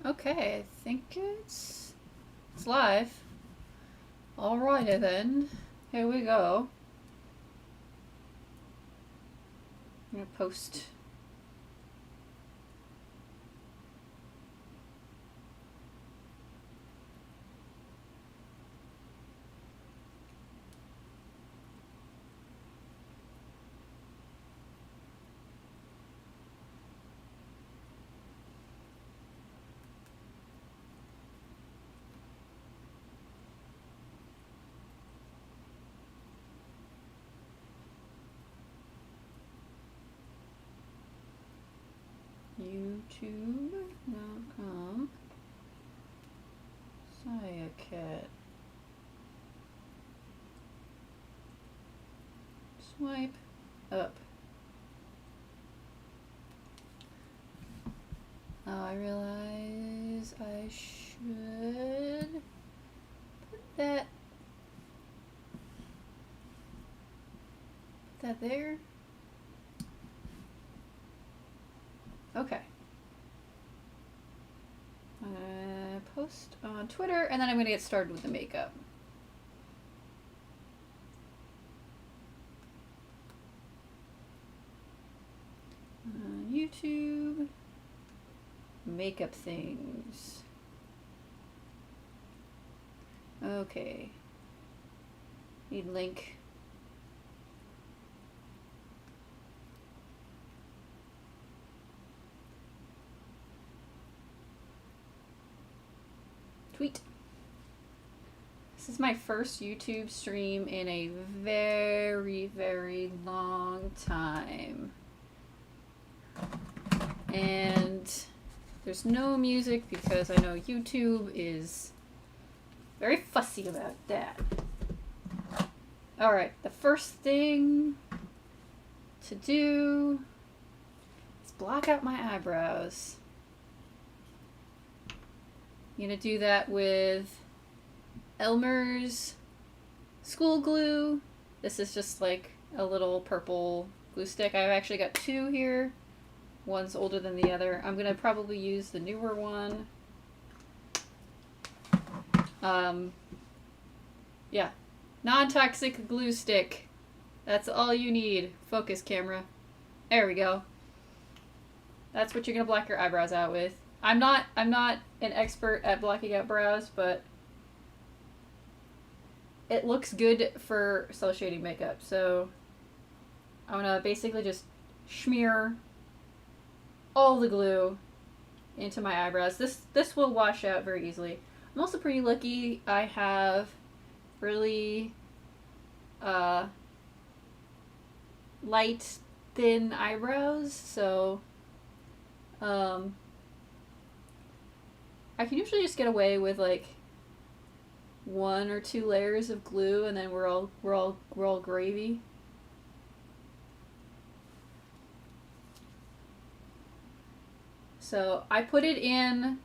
Okay, I think it's live. Alrighty then. Here we go. I'm gonna post. YouTube.com Sayakat. Swipe up. Oh, I realize I should put that there. Okay. I'm gonna post on Twitter and then I'm gonna get started with the makeup. YouTube makeup things. Okay. Need link. Tweet. This is my first YouTube stream in a very, very long time. And there's no music because I know YouTube is very fussy about that. Alright, the first thing to do is block out my eyebrows. I'm gonna do that with Elmer's school glue. This is just like a little purple glue stick. I've actually got two here. One's older than the other. I'm gonna probably use the newer one. Yeah. Non-toxic glue stick. That's all you need. Focus, camera. There we go. That's what you're gonna block your eyebrows out with. I'm not an expert at blocking out brows, but it looks good for cel shading makeup. So I'm gonna basically just smear all the glue into my eyebrows. This will wash out very easily. I'm also pretty lucky. I have really light, thin eyebrows, so I can usually just get away with like 1 or 2 layers of glue, and then we're all gravy. So I put it in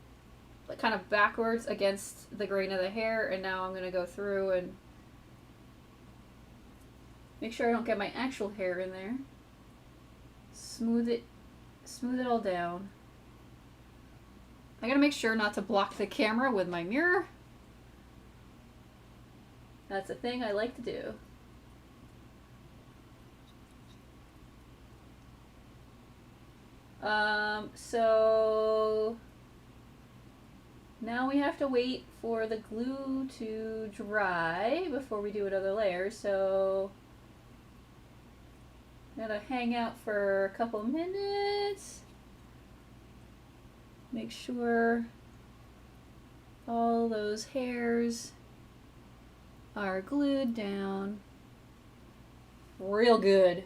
like kind of backwards against the grain of the hair, and now I'm going to go through and make sure I don't get my actual hair in there. Smooth it all down. I gotta make sure not to block the camera with my mirror. That's a thing I like to do. So now we have to wait for the glue to dry before we do another layer. So I'm gonna hang out for a couple minutes. Make sure all those hairs are glued down real good.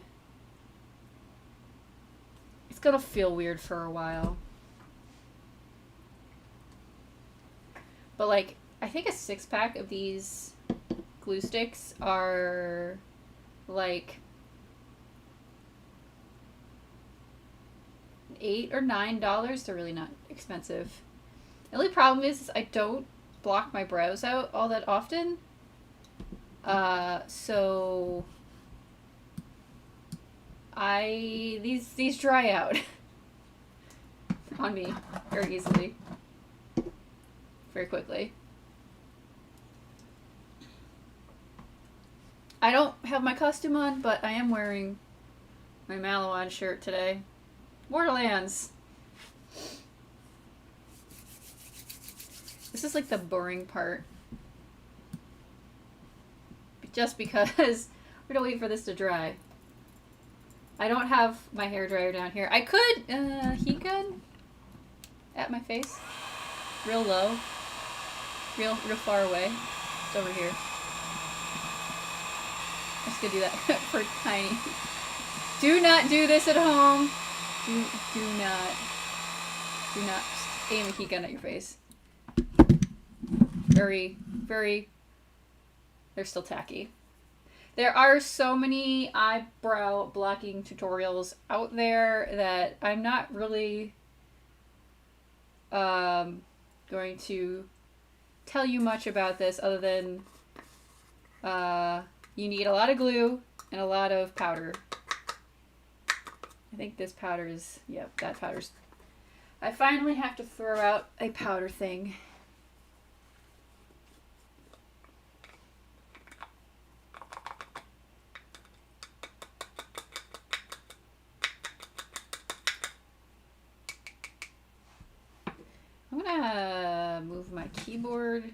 It's gonna feel weird for a while. But like, I think a 6-pack of these glue sticks are like $8 or $9. They're really not expensive. The only problem is I don't block my brows out all that often. So these dry out on me very easily. very quickly. I don't have my costume on, but I am wearing my Malawan shirt today. Borderlands. This is like the boring part. Just because we're gonna wait for this to dry. I don't have my hairdryer down here. I could heat gun at my face. Real low. Real far away. It's over here. I'm just gonna do that for tiny. Do not do this at home. Do not aim a heat gun at your face. Very, they're still tacky. There are so many eyebrow blocking tutorials out there that I'm not really going to tell you much about this other than you need a lot of glue and a lot of powder. I think this powder is, yep, that powder's. I finally have to throw out a powder thing. I'm gonna move my keyboard.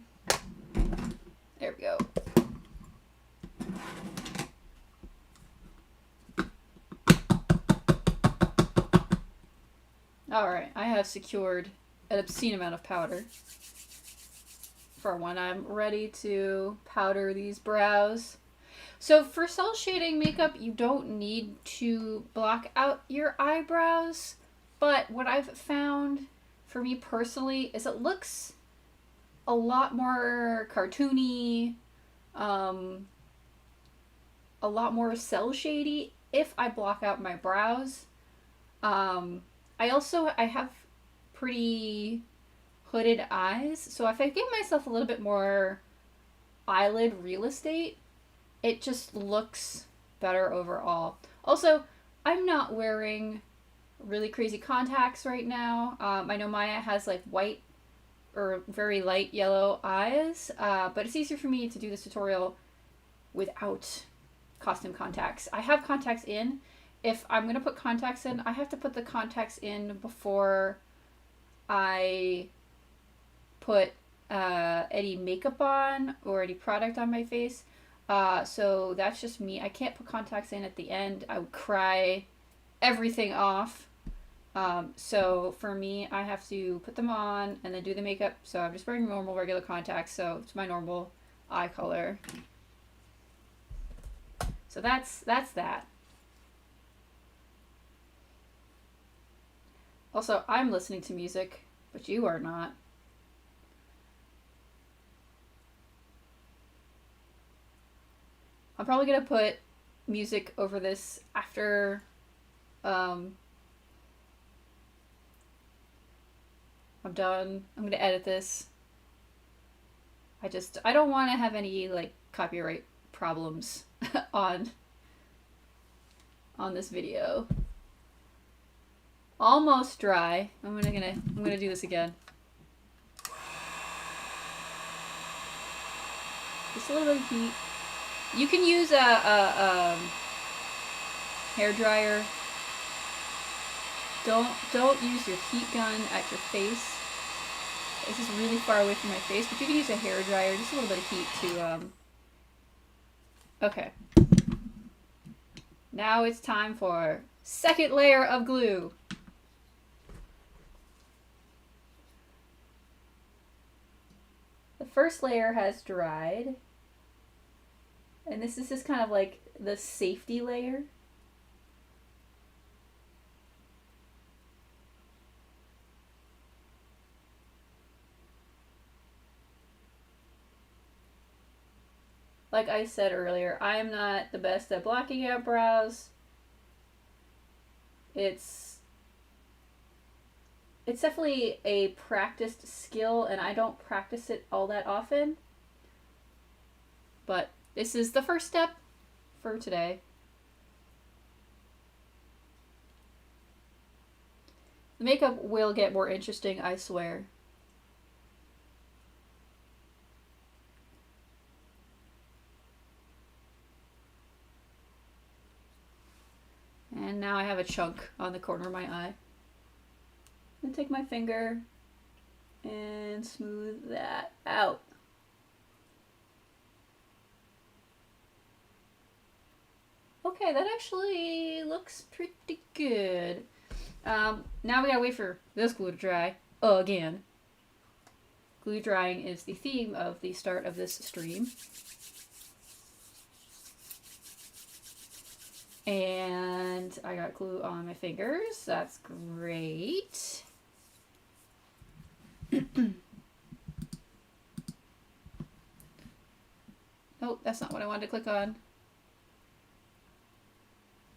There we go. Alright, I have secured an obscene amount of powder for when I'm ready to powder these brows. So for cell shading makeup, you don't need to block out your eyebrows, but what I've found for me personally is it looks a lot more cartoony, a lot more cell shady if I block out my brows. I have pretty hooded eyes, so if I give myself a little bit more eyelid real estate, it just looks better overall. Also, I'm not wearing really crazy contacts right now. I know Maya has like white or very light yellow eyes, but it's easier for me to do this tutorial without costume contacts. I have contacts in. If I'm going to put contacts in, I have to put the contacts in before I put any makeup on or any product on my face. So that's just me. I can't put contacts in at the end. I would cry everything off. So for me, I have to put them on and then do the makeup. So I'm just wearing normal regular contacts. So it's my normal eye color. So that's that. Also, I'm listening to music, but you are not. I'm probably going to put music over this after I'm done. I'm going to edit this. I don't want to have any like copyright problems on this video. Almost dry. I'm gonna do this again. Just a little bit of heat. You can use a hair dryer. Don't use your heat gun at your face. This is really far away from my face, but you can use a hair dryer. Just a little bit of heat to Okay. Now it's time for second layer of glue. The first layer has dried, and this is just kind of like the safety layer. Like I said earlier, I am not the best at blocking out brows. It's definitely a practiced skill, and I don't practice it all that often. But this is the first step for today. The makeup will get more interesting, I swear. And now I have a chunk on the corner of my eye. I'm gonna take my finger and smooth that out. Okay, that actually looks pretty good. Now we gotta wait for this glue to dry again. Glue drying is the theme of the start of this stream. And I got glue on my fingers. That's great. Nope, that's not what I wanted to click on.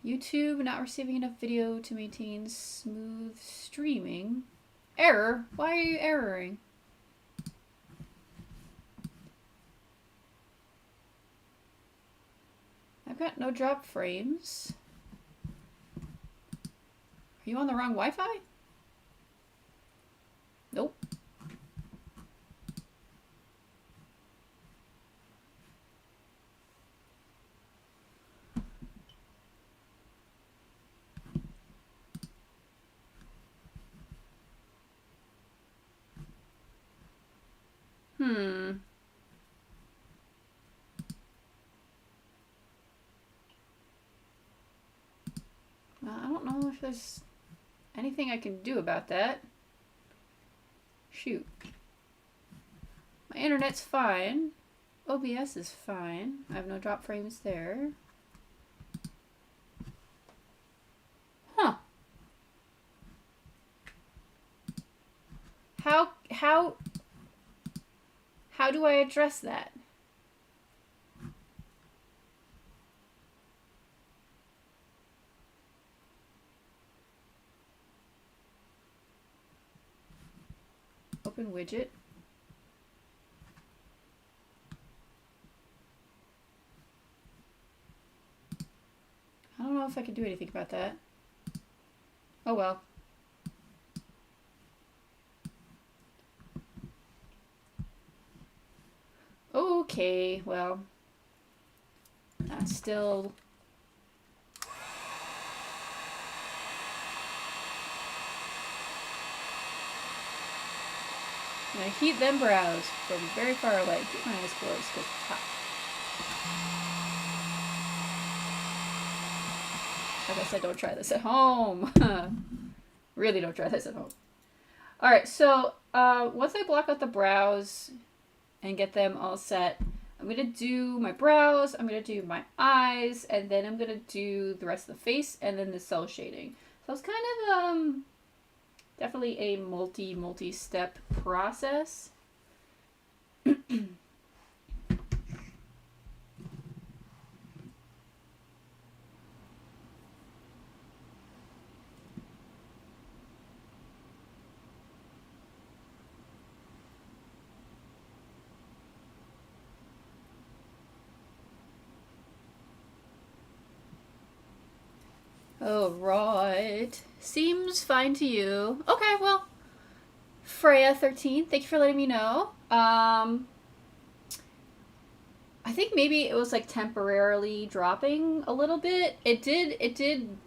YouTube not receiving enough video to maintain smooth streaming. Error? Why are you erroring? I've got no drop frames. Are you on the wrong Wi-Fi? Nope. I don't know if there's anything I can do about that. Shoot. My internet's fine. OBS is fine. I have no drop frames there. Huh. How do I address that? Open widget. I don't know if I can do anything about that. Oh well. Okay, well, that's still... I'm gonna heat them brows from very far away. Keep my eyes closed because it's hot. Like I said, don't try this at home. Really don't try this at home. Alright, so once I block out the brows and get them all set, I'm going to do my brows, I'm going to do my eyes, and then I'm going to do the rest of the face and then the cell shading. So it's kind of definitely a multi-step process. Oh, right. Seems fine to you. Okay, well, Freya13, thank you for letting me know. I think maybe it was like temporarily dropping a little bit. It did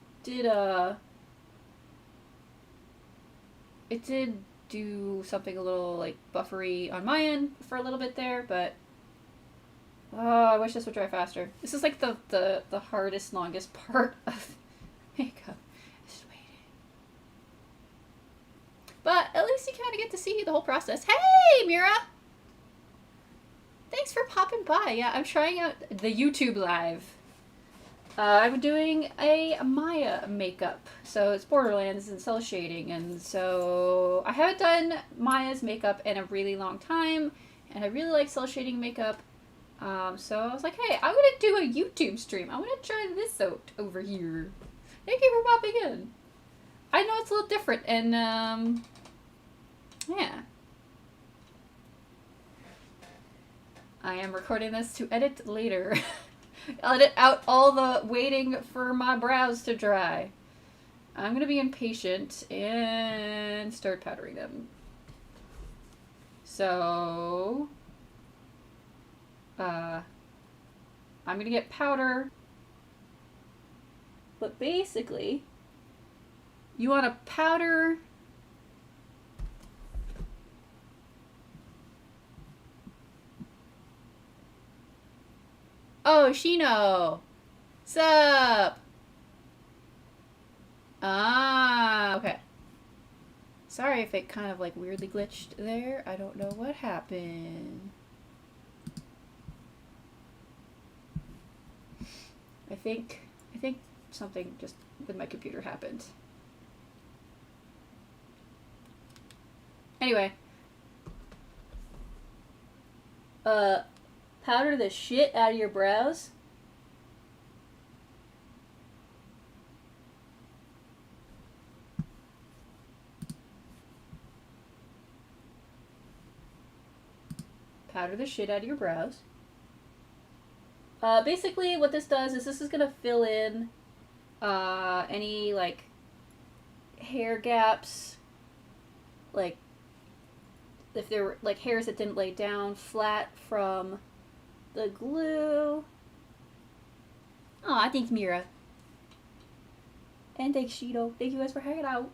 do something a little like buffery on my end for a little bit there, but oh, I wish this would dry faster. This is like the hardest, longest part of makeup. Just waiting. But at least you kind of get to see the whole process. Hey, Mira! Thanks for popping by. Yeah, I'm trying out the YouTube live. I'm doing a Maya makeup. So it's Borderlands and cell shading. And so I haven't done Maya's makeup in a really long time. And I really like cell shading makeup. So I was like, hey, I'm going to do a YouTube stream. I'm going to try this out over here. Thank you for popping in. I know it's a little different. And, yeah. I am recording this to edit later. Edit out all the waiting for my brows to dry. I'm gonna be impatient and start powdering them. So, I'm gonna get powder But basically, you want to powder Oh, Shino! Sup? Ah, okay. Sorry if it kind of like weirdly glitched there. I don't know what happened. I think something just with my computer happened. Anyway. Powder the shit out of your brows. Powder the shit out of your brows. Basically what this does is this is gonna fill in any like hair gaps, like if there were like hairs that didn't lay down flat from the glue. Aw, thanks Mira. And thanks Shido. Thank you guys for hanging out.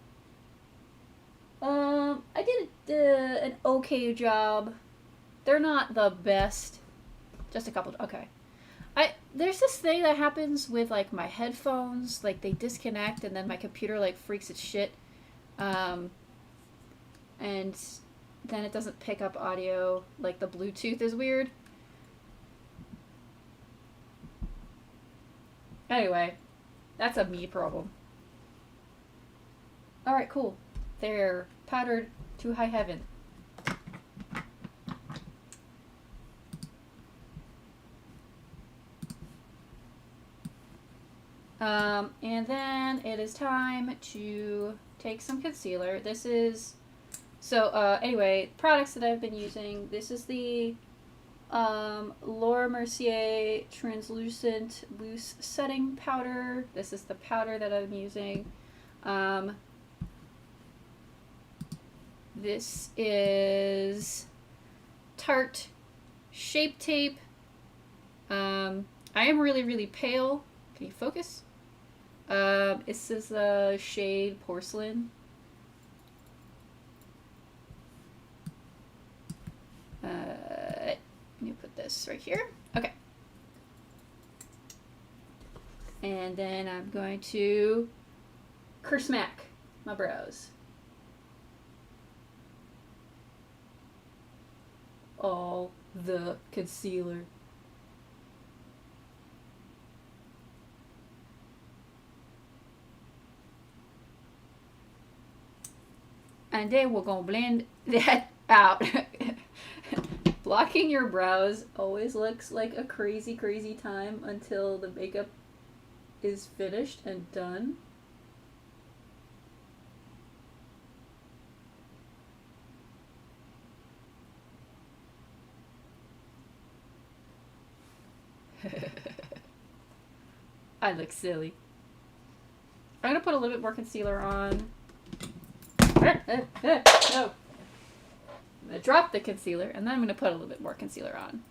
I did an okay job. They're not the best. Just a couple. Okay. There's this thing that happens with like my headphones, like they disconnect and then my computer like freaks its shit, and then it doesn't pick up audio. Like the Bluetooth is weird. Anyway, that's a me problem. All right, cool. They're powdered to high heaven. And then it is time to take some concealer. This is, so, anyway, products that I've been using. This is the, Laura Mercier Translucent Loose Setting Powder. This is the powder that I'm using. This is Tarte Shape Tape. I am really, really pale. Can you focus? This is the shade Porcelain. Let me put this right here. Okay. And then I'm going to Kersmack my brows. All the concealer. And then we're gonna blend that out. Blocking your brows always looks like a crazy, crazy time until the makeup is finished and done. I look silly. I'm gonna put a little bit more concealer on. No. I'm gonna drop the concealer and then I'm gonna put a little bit more concealer on.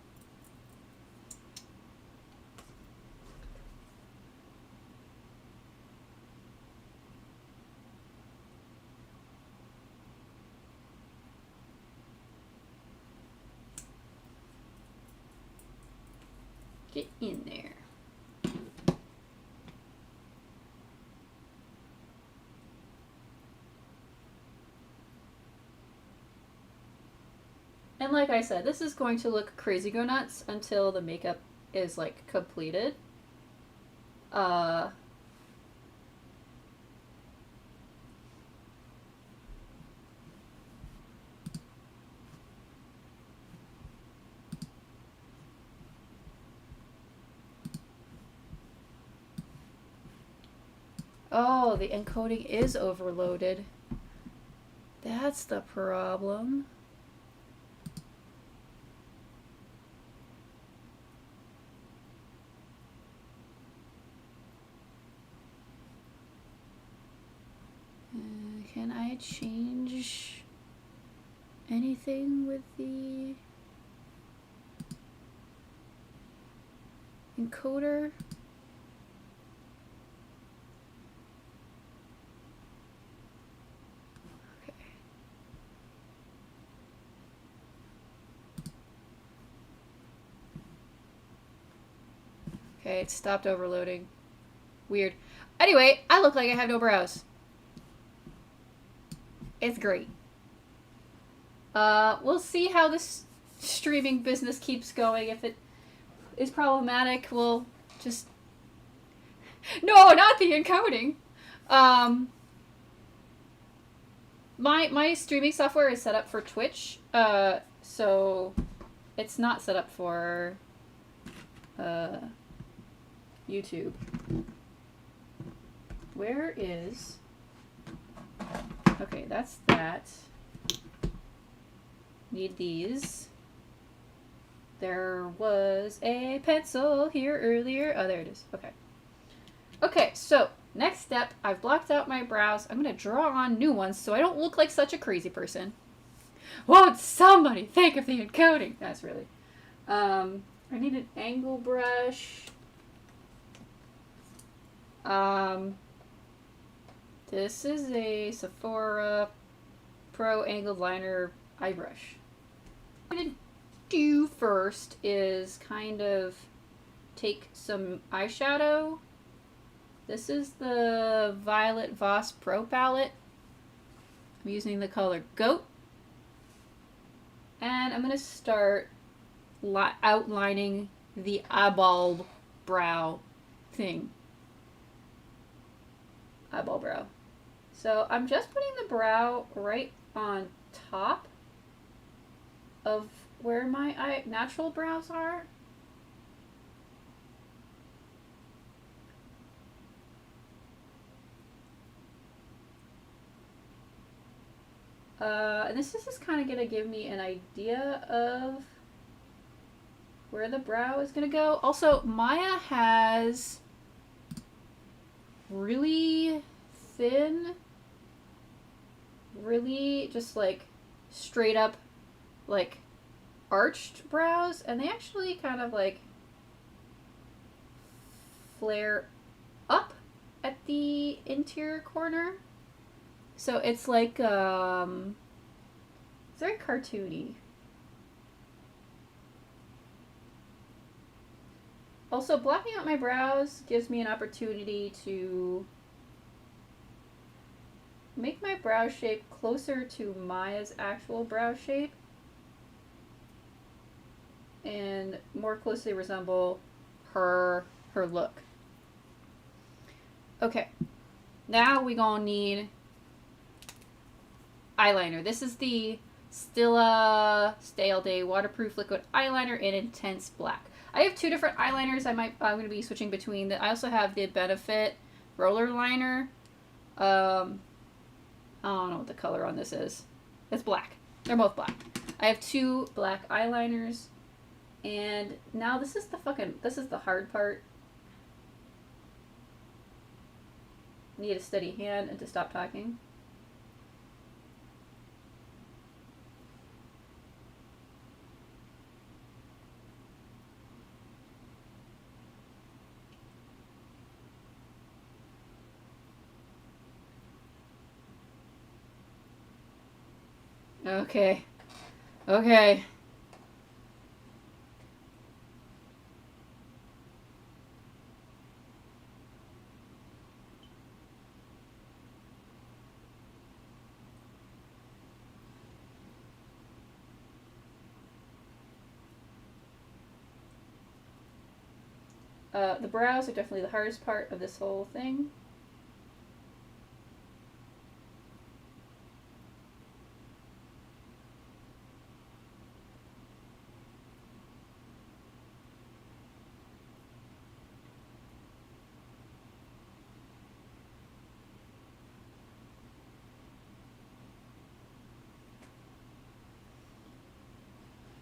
Get in there. And like I said, this is going to look crazy go nuts until the makeup is like completed. Oh, the encoding is overloaded. That's the problem. Can I change anything with the encoder? Okay, it stopped overloading. Weird. Anyway, I look like I have no brows. It's great. We'll see how this streaming business keeps going. If it is problematic, we'll just... No, not the encoding! My streaming software is set up for Twitch, so it's not set up for YouTube. Where is... Okay, that's that. Need these. There was a pencil here earlier. Oh, there it is. Okay. Okay, so next step, I've blocked out my brows. I'm going to draw on new ones so I don't look like such a crazy person. Won't somebody think of the encoding? That's really... I need an angle brush. This is a Sephora Pro Angled Liner eye brush. What I'm going to do first is kind of take some eyeshadow. This is the Violet Voss Pro palette. I'm using the color Goat. And I'm going to start outlining the eyeball brow thing. Eyeball brow. So I'm just putting the brow right on top of where my natural brows are. And this is just kind of going to give me an idea of where the brow is going to go. Also, Maya has really thin, really just like straight up like arched brows, and they actually kind of like flare up at the interior corner. So it's like it's very cartoony. Also, blocking out my brows gives me an opportunity to make my brow shape closer to Maya's actual brow shape and more closely resemble her look. Okay, now we gonna need eyeliner. This is the Stila Stay All Day Waterproof Liquid Eyeliner in Intense Black. I have two different eyeliners I'm going to be switching between. I also have the Benefit Roller Liner. I don't know what the color on this is. It's black. They're both black. I have two black eyeliners. And now this is the hard part. Need a steady hand and to stop talking. Okay. Okay. The brows are definitely the hardest part of this whole thing.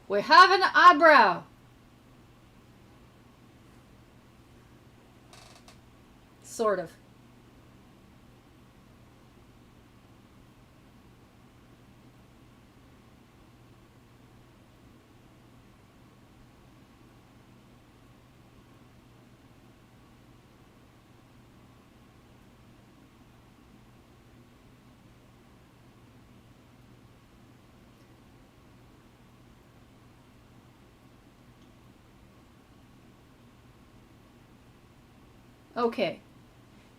We have an eyebrow. Sort of. Okay,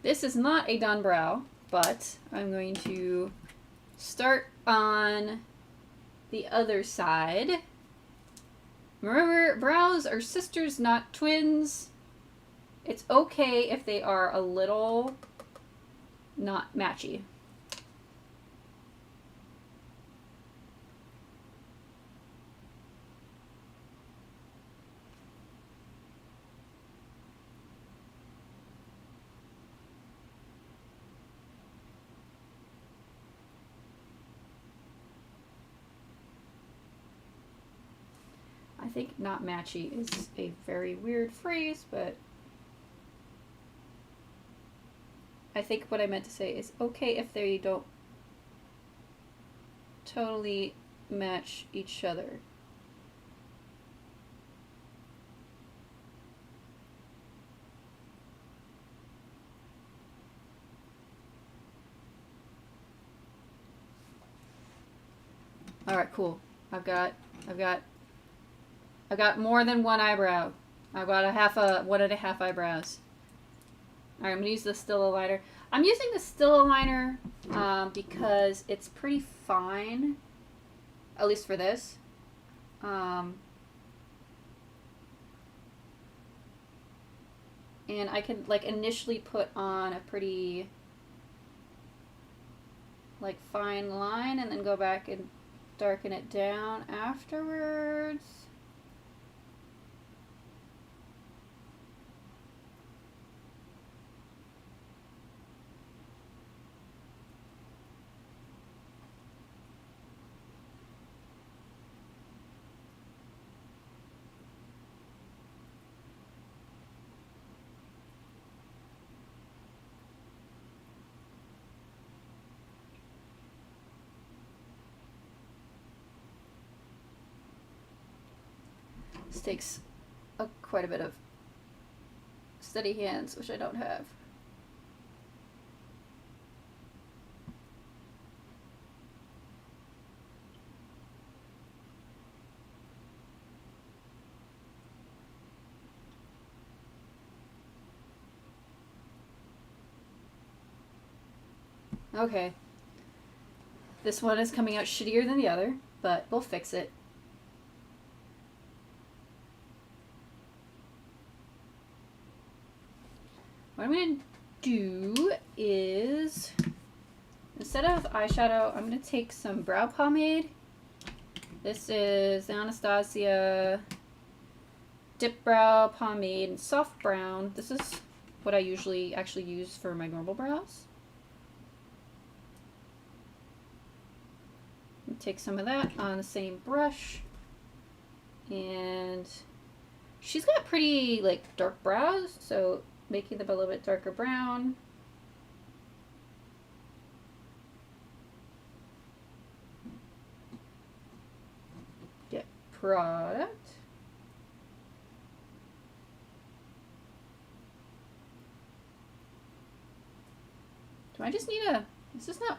this is not a done brow, but I'm going to start on the other side. Remember, brows are sisters, not twins. It's okay if they are a little not matchy. I think not matchy is a very weird phrase, but I think what I meant to say is okay if they don't totally match each other. All right, cool. I've got more than one eyebrow. I've got one and a half eyebrows. All right, I'm gonna use the Stila liner. I'm using the Stila liner because it's pretty fine, at least for this. And I can like initially put on a pretty like fine line and then go back and darken it down afterwards. This takes quite a bit of steady hands, which I don't have. Okay. This one is coming out shittier than the other, but we'll fix it. What I'm going to do is, instead of eyeshadow, I'm going to take some brow pomade. This is the Anastasia Dip Brow Pomade in Soft Brown. This is what I usually actually use for my normal brows. Take some of that on the same brush, and she's got pretty like dark brows, so making them a little bit darker brown. Get product. Do I just need a, is this not,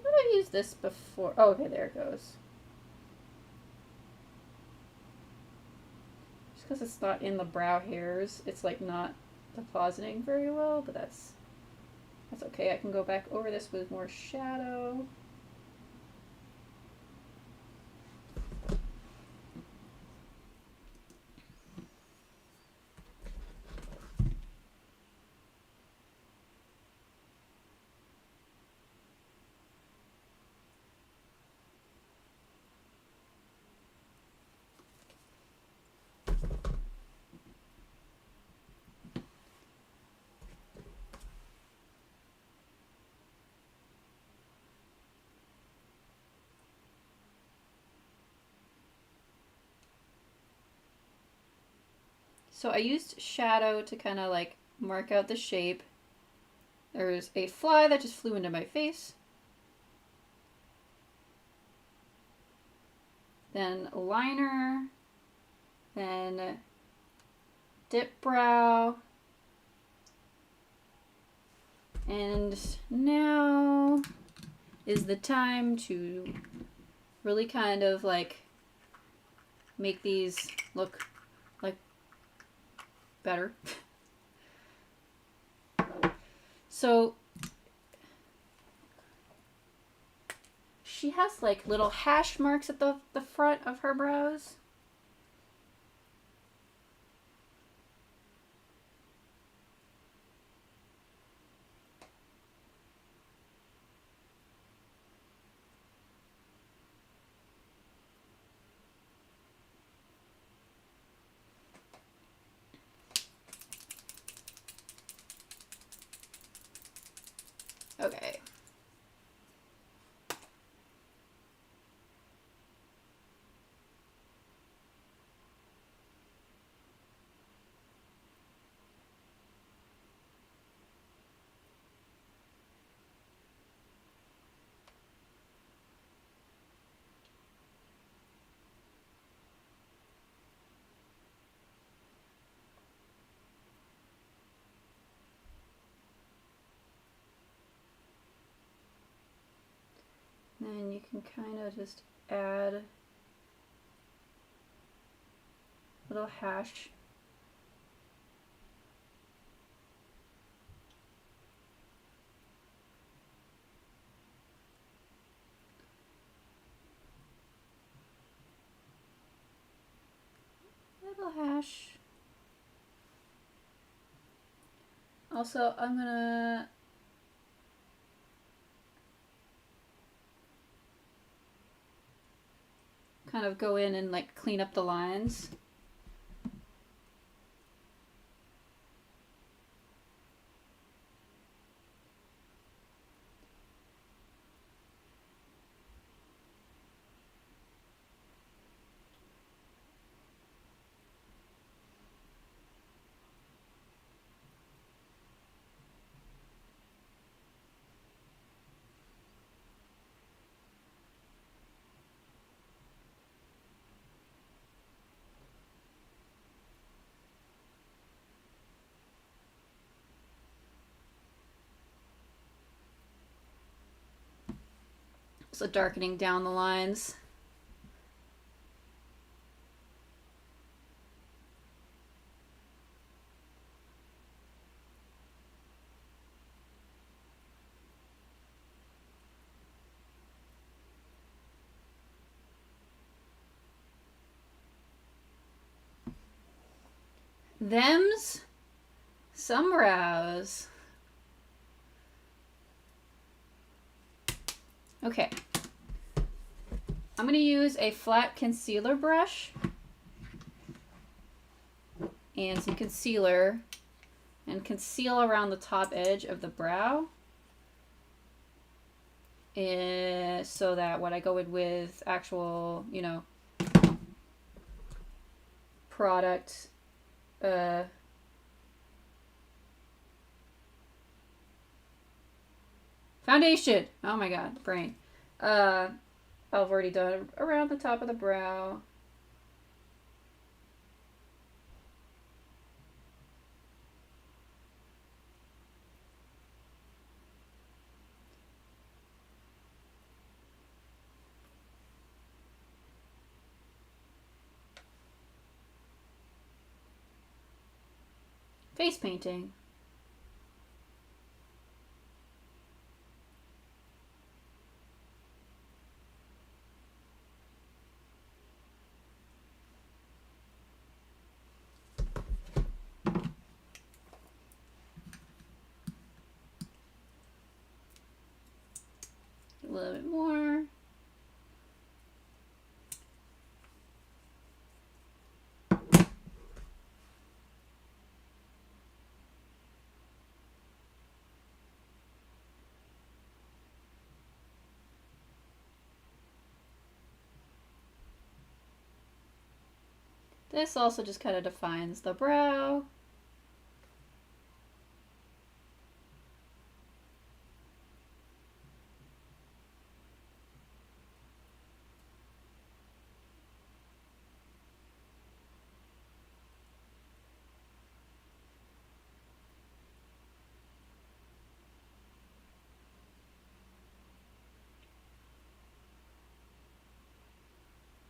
what did I use this before? Oh, okay, there it goes. Just because it's not in the brow hairs, it's like not depositing very well, but that's okay. I can go back over this with more shadow. So I used shadow to kind of like mark out the shape. There's a fly that just flew into my face. Then liner. Then dip brow. And now is the time to really kind of like make these look like better. So she has like little hash marks at the front of her brows. Okay. Then you can kind of just add little hash. Little hash. Also, I'm gonna kind of go in and like clean up the lines. So darkening down the lines. Them's some brows. Okay. I'm going to use a flat concealer brush and some concealer and conceal around the top edge of the brow. And so that when I go in with actual, you know, product, foundation. Oh my god, brain. I've already done around the top of the brow. Face painting. A little bit more. This also just kind of defines the brow.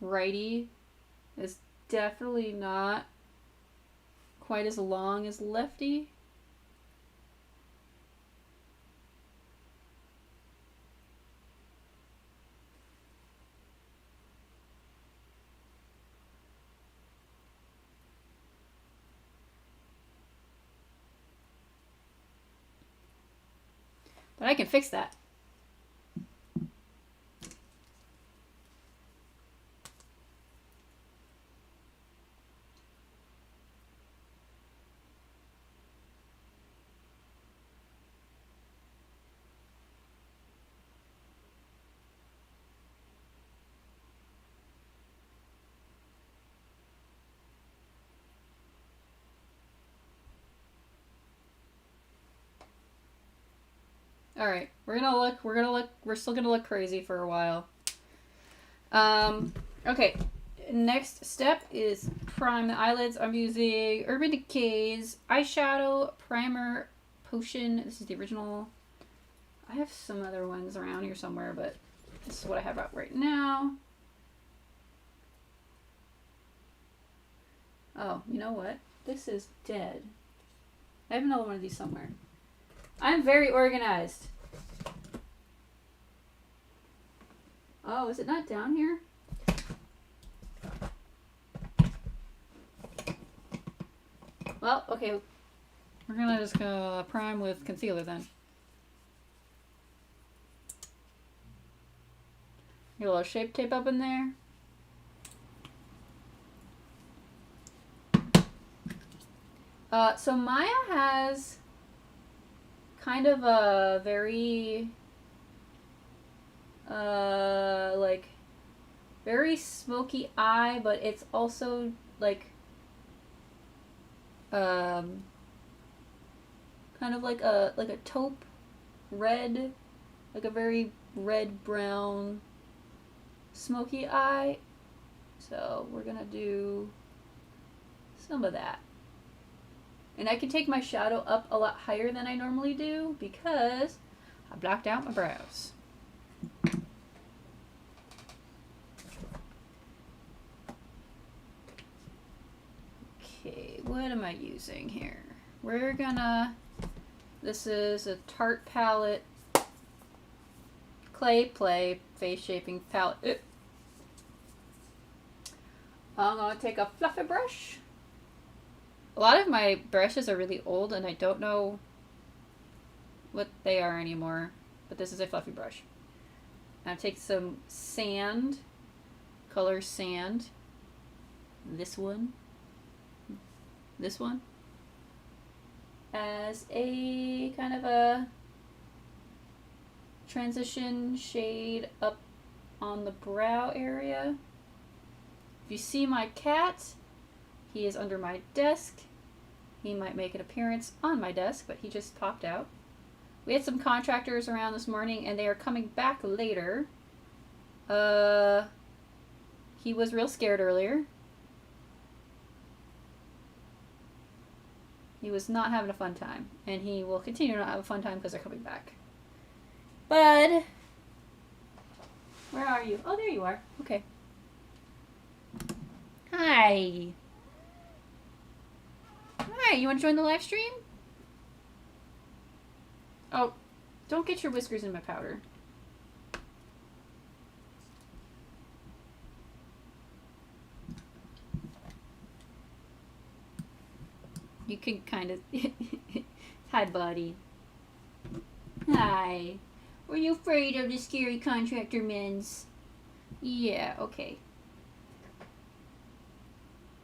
Righty is definitely not quite as long as lefty. But I can fix that. All right, we're still gonna look crazy for a while. Okay. Next step is prime the eyelids. I'm using Urban Decay's eyeshadow primer potion. This is the original. I have some other ones around here somewhere, but this is what I have out right now. Oh, you know what? This is dead. I have another one of these somewhere. I'm very organized. Oh, is it not down here? Well, okay. We're gonna just go prime with concealer then. Get a little shape tape up in there. So Maya has kind of a very, like, very smoky eye, but it's also, like, kind of like a taupe red, like a very red-brown smoky eye. So we're gonna do some of that. And I can take my shadow up a lot higher than I normally do because I blocked out my brows. Okay, what am I using here? We're gonna, this is a Tarte palette, Clay Play face shaping palette. I'm gonna take a fluffy brush. A lot of my brushes are really old and I don't know what they are anymore, but this is a fluffy brush. Now take some sand, color sand, this one, as a kind of a transition shade up on the brow area. If you see my cat, he is under my desk. He might make an appearance on my desk, but he just popped out. We had some contractors around this morning, and they are coming back later. He was real scared earlier. He was not having a fun time, and he will continue to not have a fun time because they're coming back. Bud, where are you? Oh, there you are. Okay. Hi. Hi, you want to join the live stream? Oh, don't get your whiskers in my powder. You can kind of... Hi, buddy. Hi. Were you afraid of the scary contractor men's? Yeah, okay.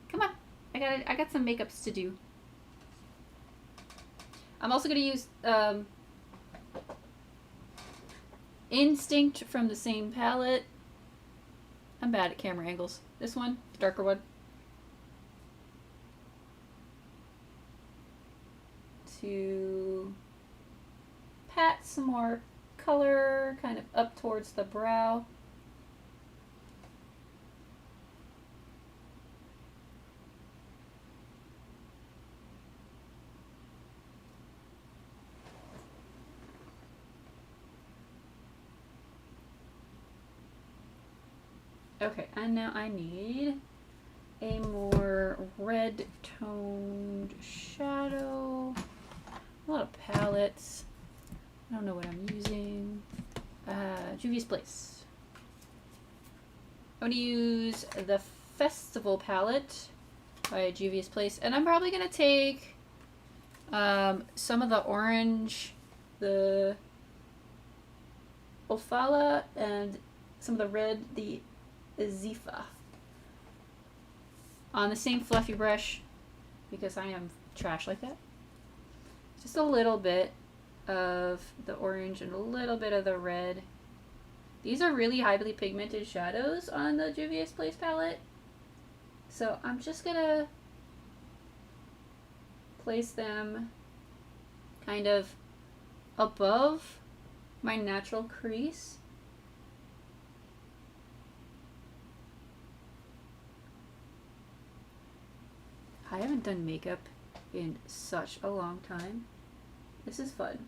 Come on. I got some makeups to do. I'm also going to use Instinct from the same palette. I'm bad at camera angles. This one, the darker one. To pat some more color kind of up towards the brow. Okay, and now I need a more red toned shadow. A lot of palettes. I don't know what I'm using. Juvia's Place. I'm going to use the Festival palette by Juvia's Place. And I'm probably going to take some of the orange, the Ophala, and some of the red, the Zifa. On the same fluffy brush, because I am trash like that. Just a little bit of the orange and a little bit of the red. These are really highly pigmented shadows on the Juvia's Place palette. So I'm just gonna place them kind of above my natural crease. I haven't done makeup in such a long time. This is fun.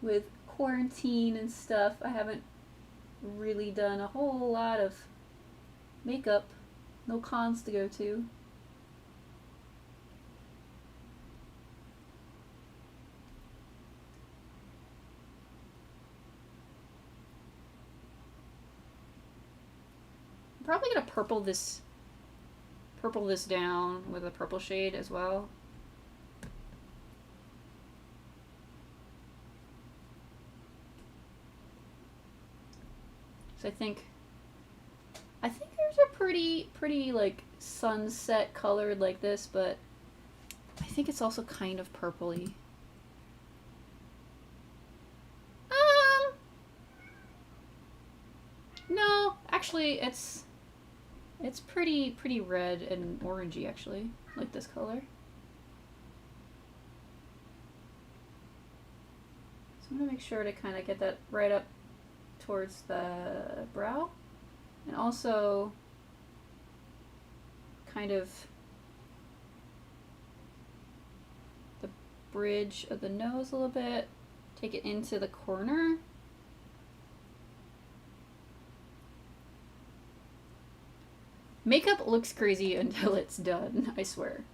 With quarantine and stuff, I haven't really done a whole lot of makeup. No cons to go to. I'm probably gonna purple this down with a purple shade as well. So I think there's a pretty like sunset colored like this, but I think it's also kind of purpley. No, actually it's pretty red and orangey actually, like this color. So I'm gonna make sure to kind of get that right up towards the brow, and also kind of the bridge of the nose a little bit, take it into the corner. Makeup looks crazy until it's done, I swear.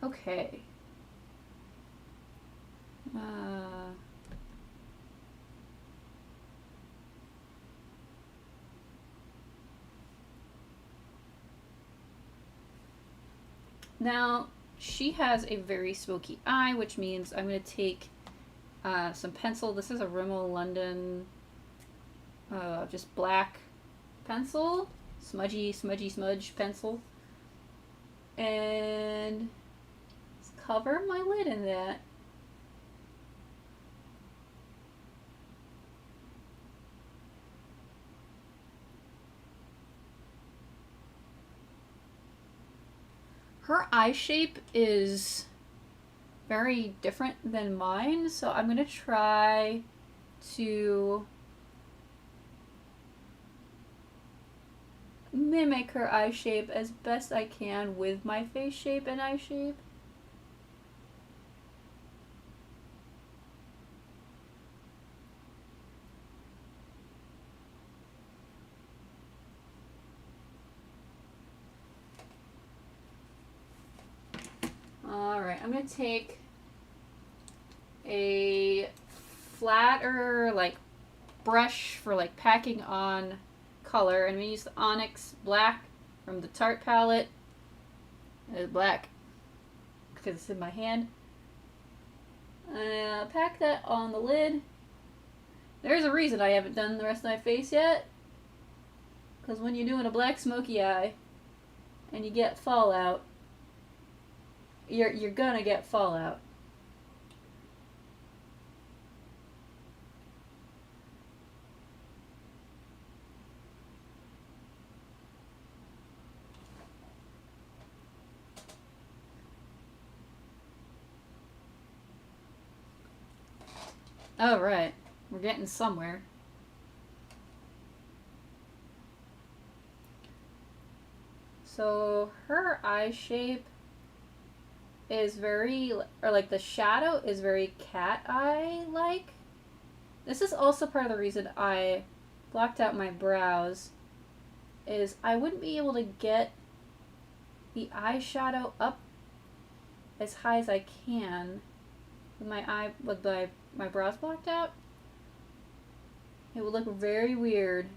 Okay. Now, she has a very smoky eye, which means I'm going to take some pencil. This is a Rimmel London just black pencil. Smudge pencil. And cover my lid in that. Her eye shape is very different than mine, so I'm going to try to mimic her eye shape as best I can with my face shape and eye shape. Alright, I'm going to take a flatter like brush for like packing on color, and I'm going to use the Onyx Black from the Tarte palette. It's black because it's in my hand. Pack that on the lid. There's a reason I haven't done the rest of my face yet, because when you're doing a black smoky eye and you get fallout, you're gonna get fallout. Oh, right. We're getting somewhere. So her eye shape is very, or like the shadow is very cat eye like. This is also part of the reason I blocked out my brows, is I wouldn't be able to get the eyeshadow up as high as I can with my brows blocked out. It would look very weird.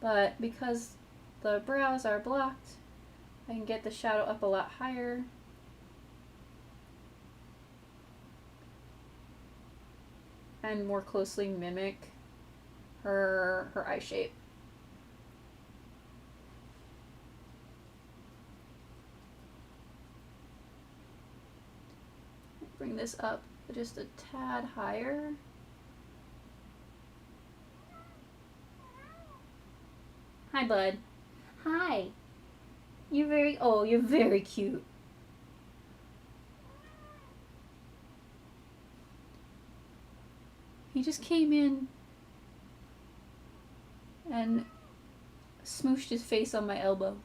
But because the brows are blocked, I can get the shadow up a lot higher. And more closely mimic her eye shape. Bring this up just a tad higher. Hi, bud. Hi. You're very cute. He just came in and smooshed his face on my elbow.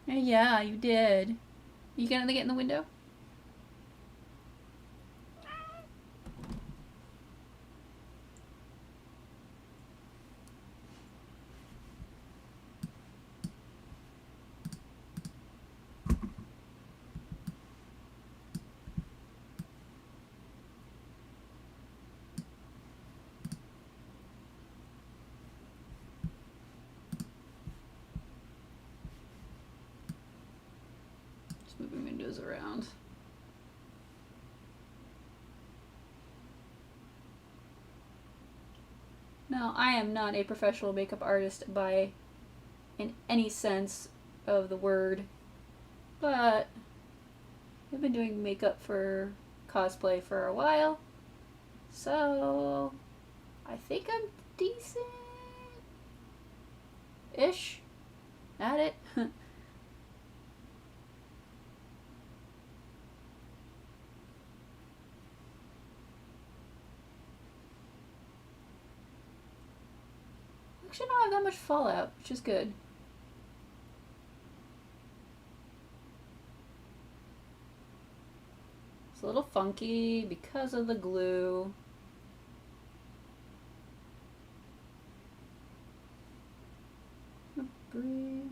Yeah, you did. You gonna get in the window? Moving windows around. Now, I am not a professional makeup artist in any sense of the word, but I've been doing makeup for cosplay for a while, so I think I'm decent-ish at it. Actually, I don't have that much fallout, which is good. It's a little funky because of the glue. Breathe.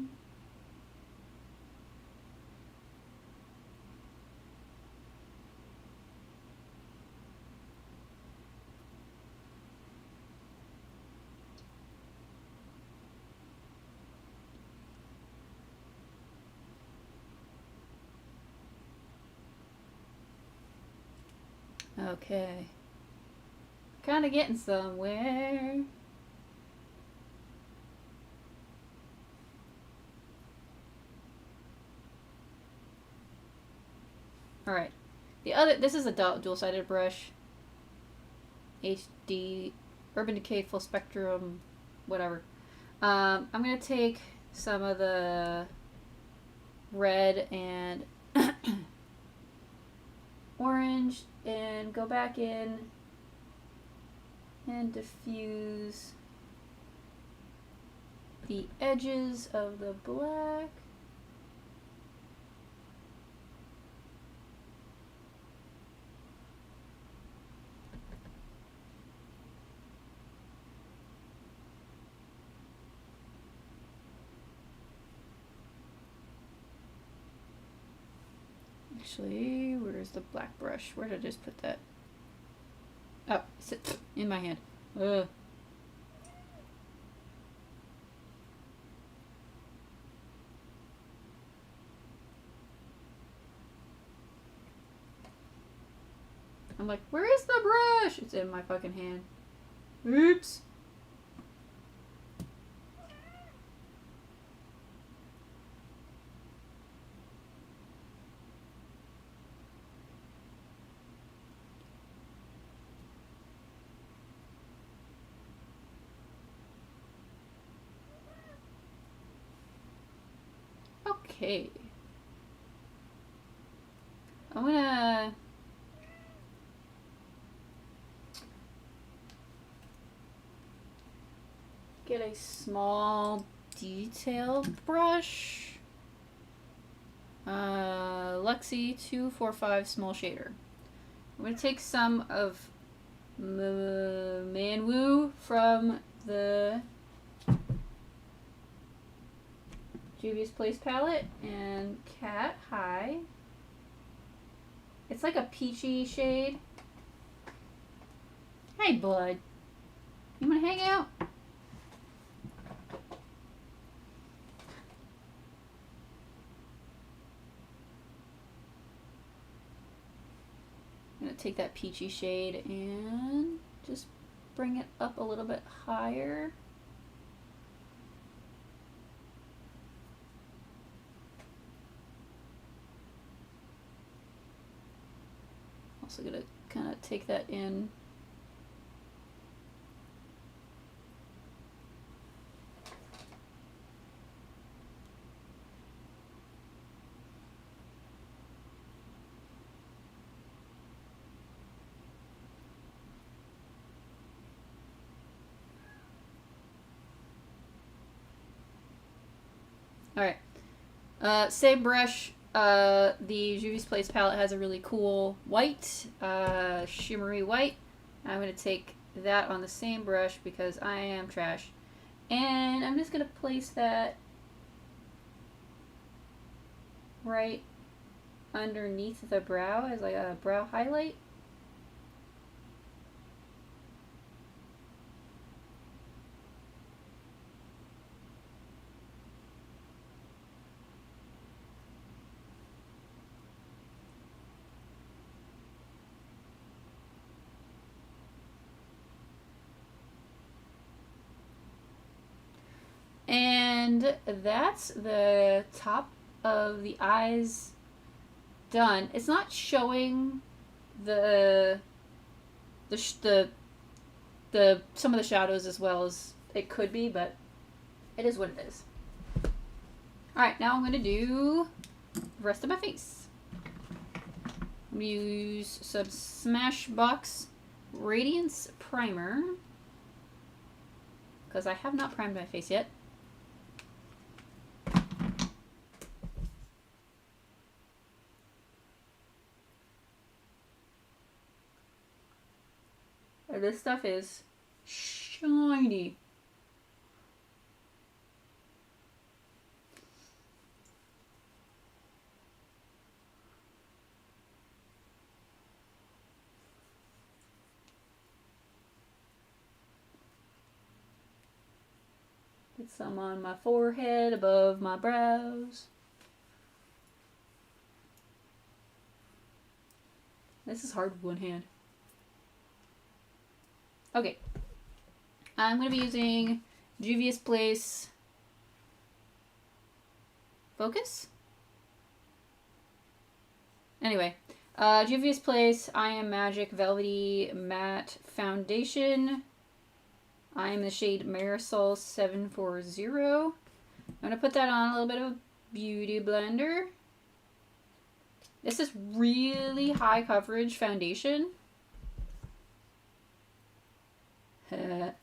Okay. Kind of getting somewhere. Alright. This is a dual-sided brush. HD, Urban Decay Full Spectrum, whatever. I'm going to take some of the red and orange and go back in and diffuse the edges of the black. Actually, where's the black brush? Where did I just put that? Oh, it's in my hand. Ugh. I'm like, where is the brush? It's in my fucking hand. Oops. Okay. I'm gonna get a small detail brush. Luxie 245 small shader. I'm gonna take some of Manwoo from the Juvia's Place palette and Cat High. It's like a peachy shade. Hey, bud. You wanna hang out? I'm gonna take that peachy shade and just bring it up a little bit higher. Also gonna kind of take that in. Alright. Same brush. The Juvia's Place palette has a really cool white, shimmery white. I'm going to take that on the same brush because I am trash. And I'm just going to place that right underneath the brow as like a brow highlight. And that's the top of the eyes done. It's not showing the some of the shadows as well as it could be, but it is what it is. Alright, now I'm going to do the rest of my face. I'm going to use some Smashbox Radiance Primer because I have not primed my face yet. This stuff is shiny. Get some on my forehead, above my brows. This is hard with one hand. Okay, I'm going to be using Juvia's Place Focus. Anyway, Juvia's Place I Am Magic Velvety Matte Foundation. I am the shade Marisol 740. I'm going to put that on a little bit of Beauty Blender. This is really high coverage foundation. And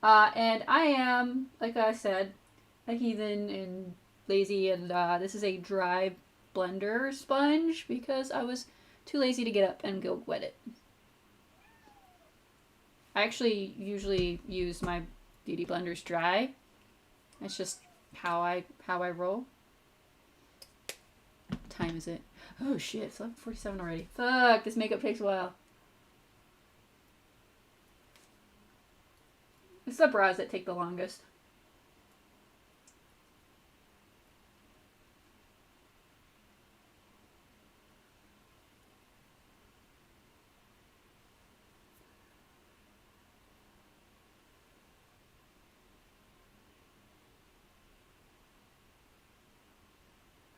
I am, like I said, a heathen and lazy, and this is a dry blender sponge because I was too lazy to get up and go wet it. I actually usually use my beauty blenders dry. It's just how I roll. What time is it? Oh shit, it's 11:47 already. Fuck, this makeup takes a while. It's the brows that take the longest.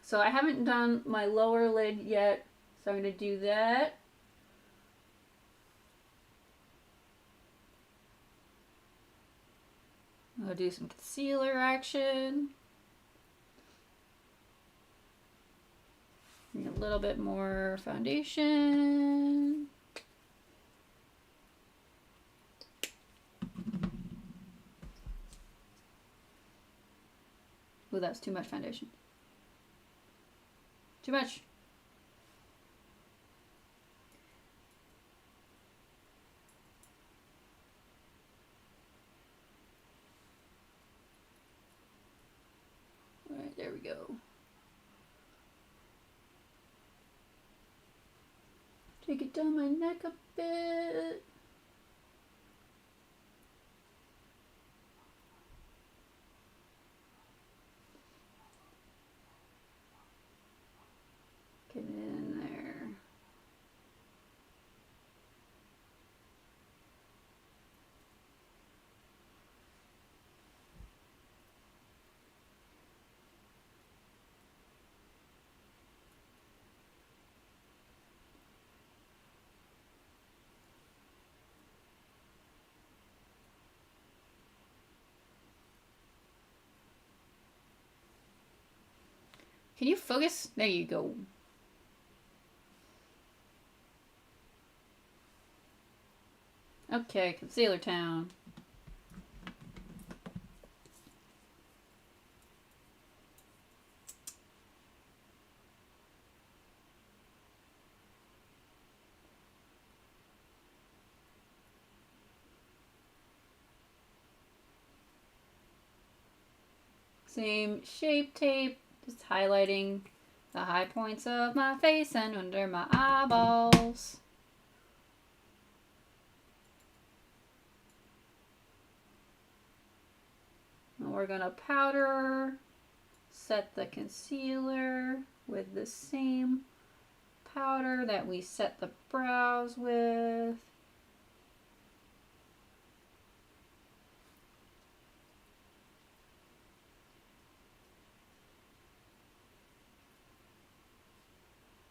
So I haven't done my lower lid yet, so I'm going to do that. I'll do some concealer action. And a little bit more foundation. Ooh, that's too much foundation. Too much. to get down my neck a bit. Get it in there. Can you focus? There you go. Okay, Concealer Town. Same shape tape, just highlighting the high points of my face and under my eyeballs. And we're gonna powder, set the concealer with the same powder that we set the brows with.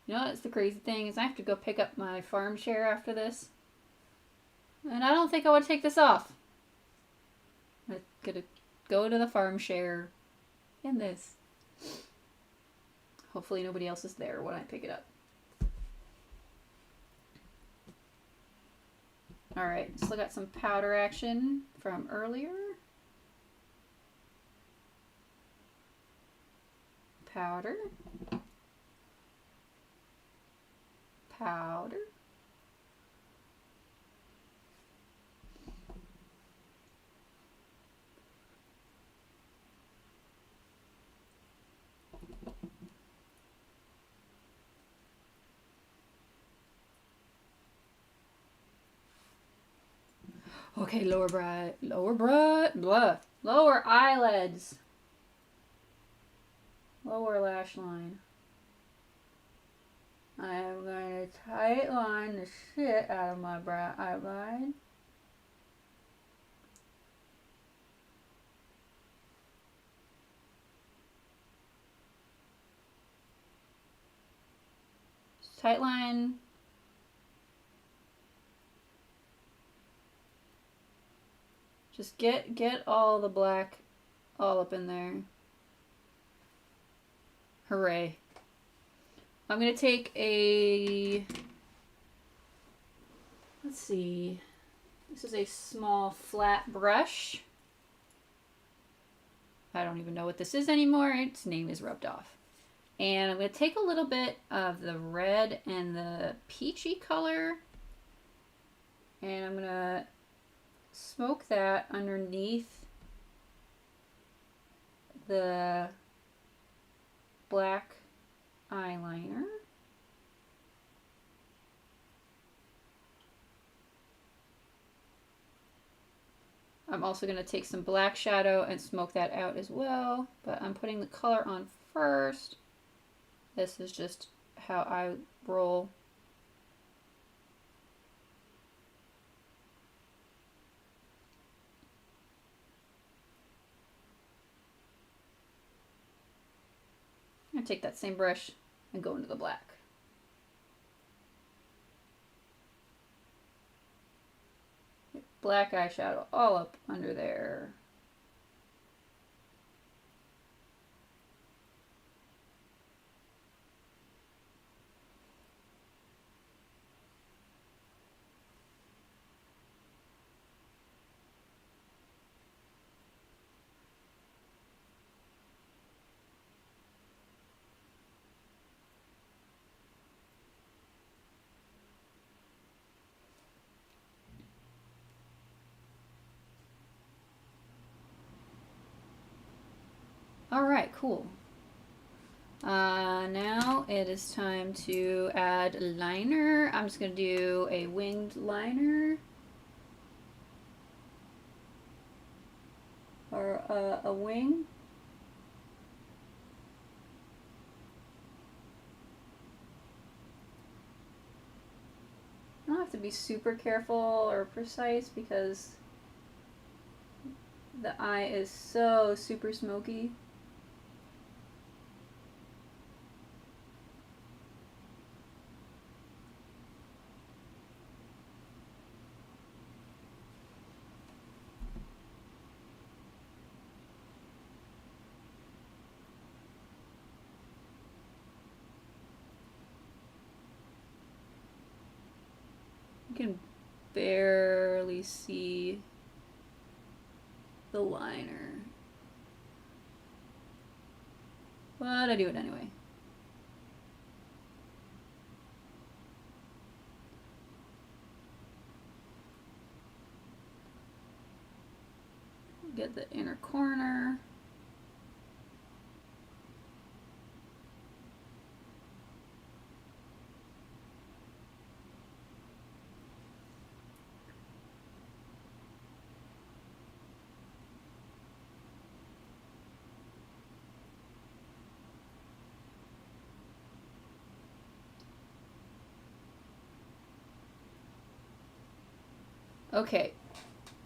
You know what's the crazy thing is I have to go pick up my farm share after this. And I don't think I would take this off. I'm gonna go to the farm share in this. Hopefully nobody else is there when I pick it up. Alright, still got some powder action from earlier. Powder. Powder. Okay, lower eyelids. Lower lash line. I am going to tight line the shit out of my brow outline. Just tight line. Just get all the black all up in there. Hooray. I'm going to take a, let's see, this is a small flat brush. I don't even know what this is anymore. Its name is rubbed off. And I'm going to take a little bit of the red and the peachy color. And I'm going to smoke that underneath the black eyeliner. I'm also going to take some black shadow and smoke that out as well, but I'm putting the color on first. This is just how I roll. I'm going to take that same brush and go into the black. Black eyeshadow all up under there. All right, cool. Now it is time to add liner. I'm just going to do a winged liner. Or a wing. I don't have to be super careful or precise because the eye is so super smoky. You can barely see the liner, but I do it anyway. Get the inner corner. Okay,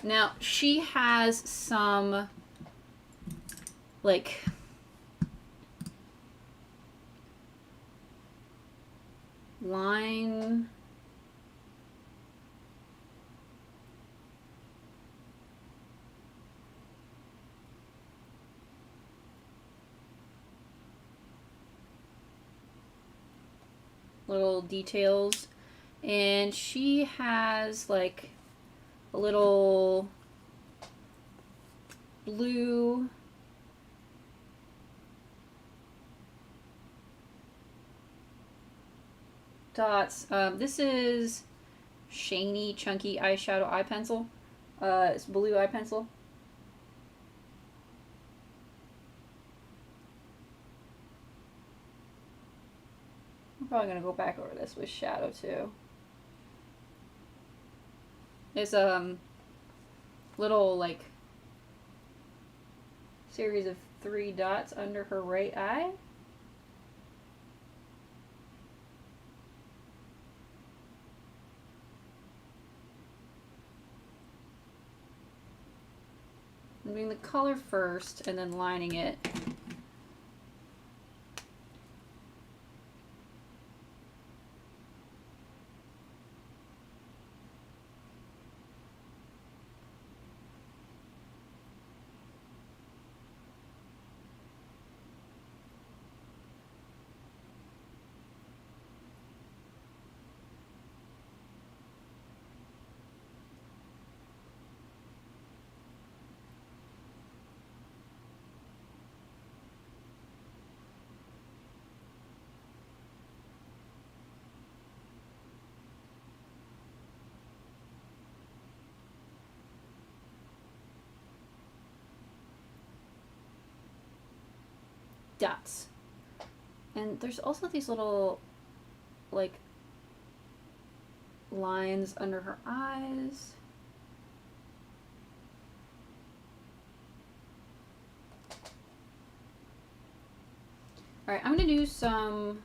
now she has some like line little details, and she has like a little blue dots. This is shiny, chunky eyeshadow eye pencil. It's blue eye pencil. I'm probably gonna go back over this with shadow too. There's little like series of 3 dots under her right eye. I'm doing the color first and then lining it. Dots. And there's also these little like lines under her eyes. Alright, I'm going to do some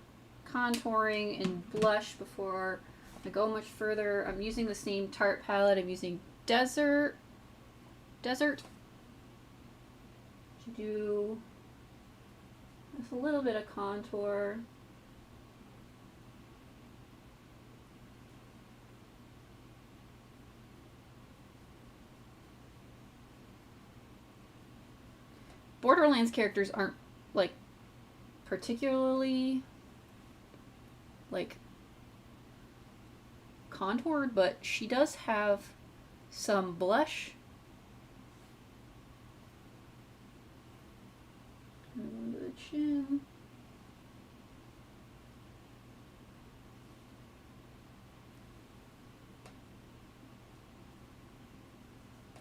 contouring and blush before I go much further. I'm using the same Tarte palette. I'm using Desert to do just a little bit of contour. Borderlands characters aren't like particularly like contoured, but she does have some blush. Under the chin.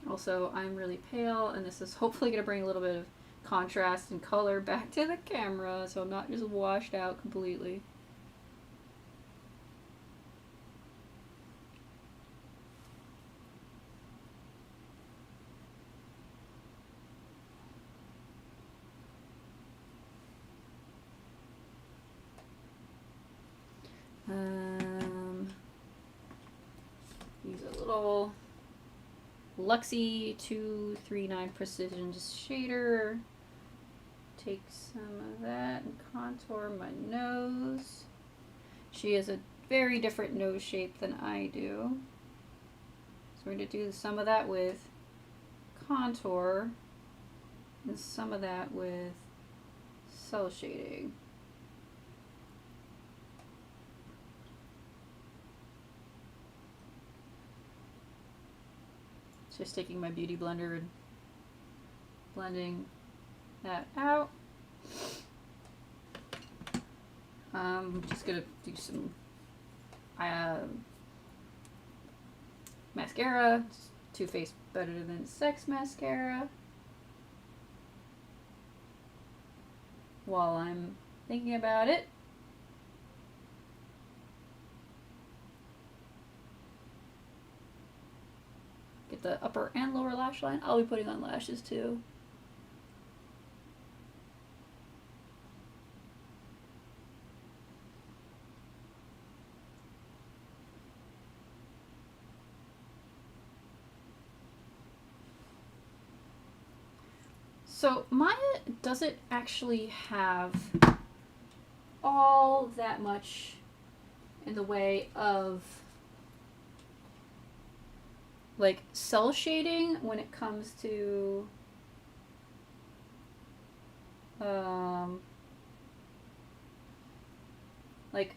Also, I'm really pale, and this is hopefully going to bring a little bit of contrast and color back to the camera so I'm not just washed out completely. Use a little Luxie 239 Precision shader. Take some of that and contour my nose. She has a very different nose shape than I do. So we're going to do some of that with contour and some of that with cell shading. Just taking my beauty blender and blending that out. I'm just gonna do some mascara. Too Faced Better Than Sex mascara. While I'm thinking about it. Get the upper and lower lash line. I'll be putting on lashes too. So Maya doesn't actually have all that much in the way of like cell shading when it comes to like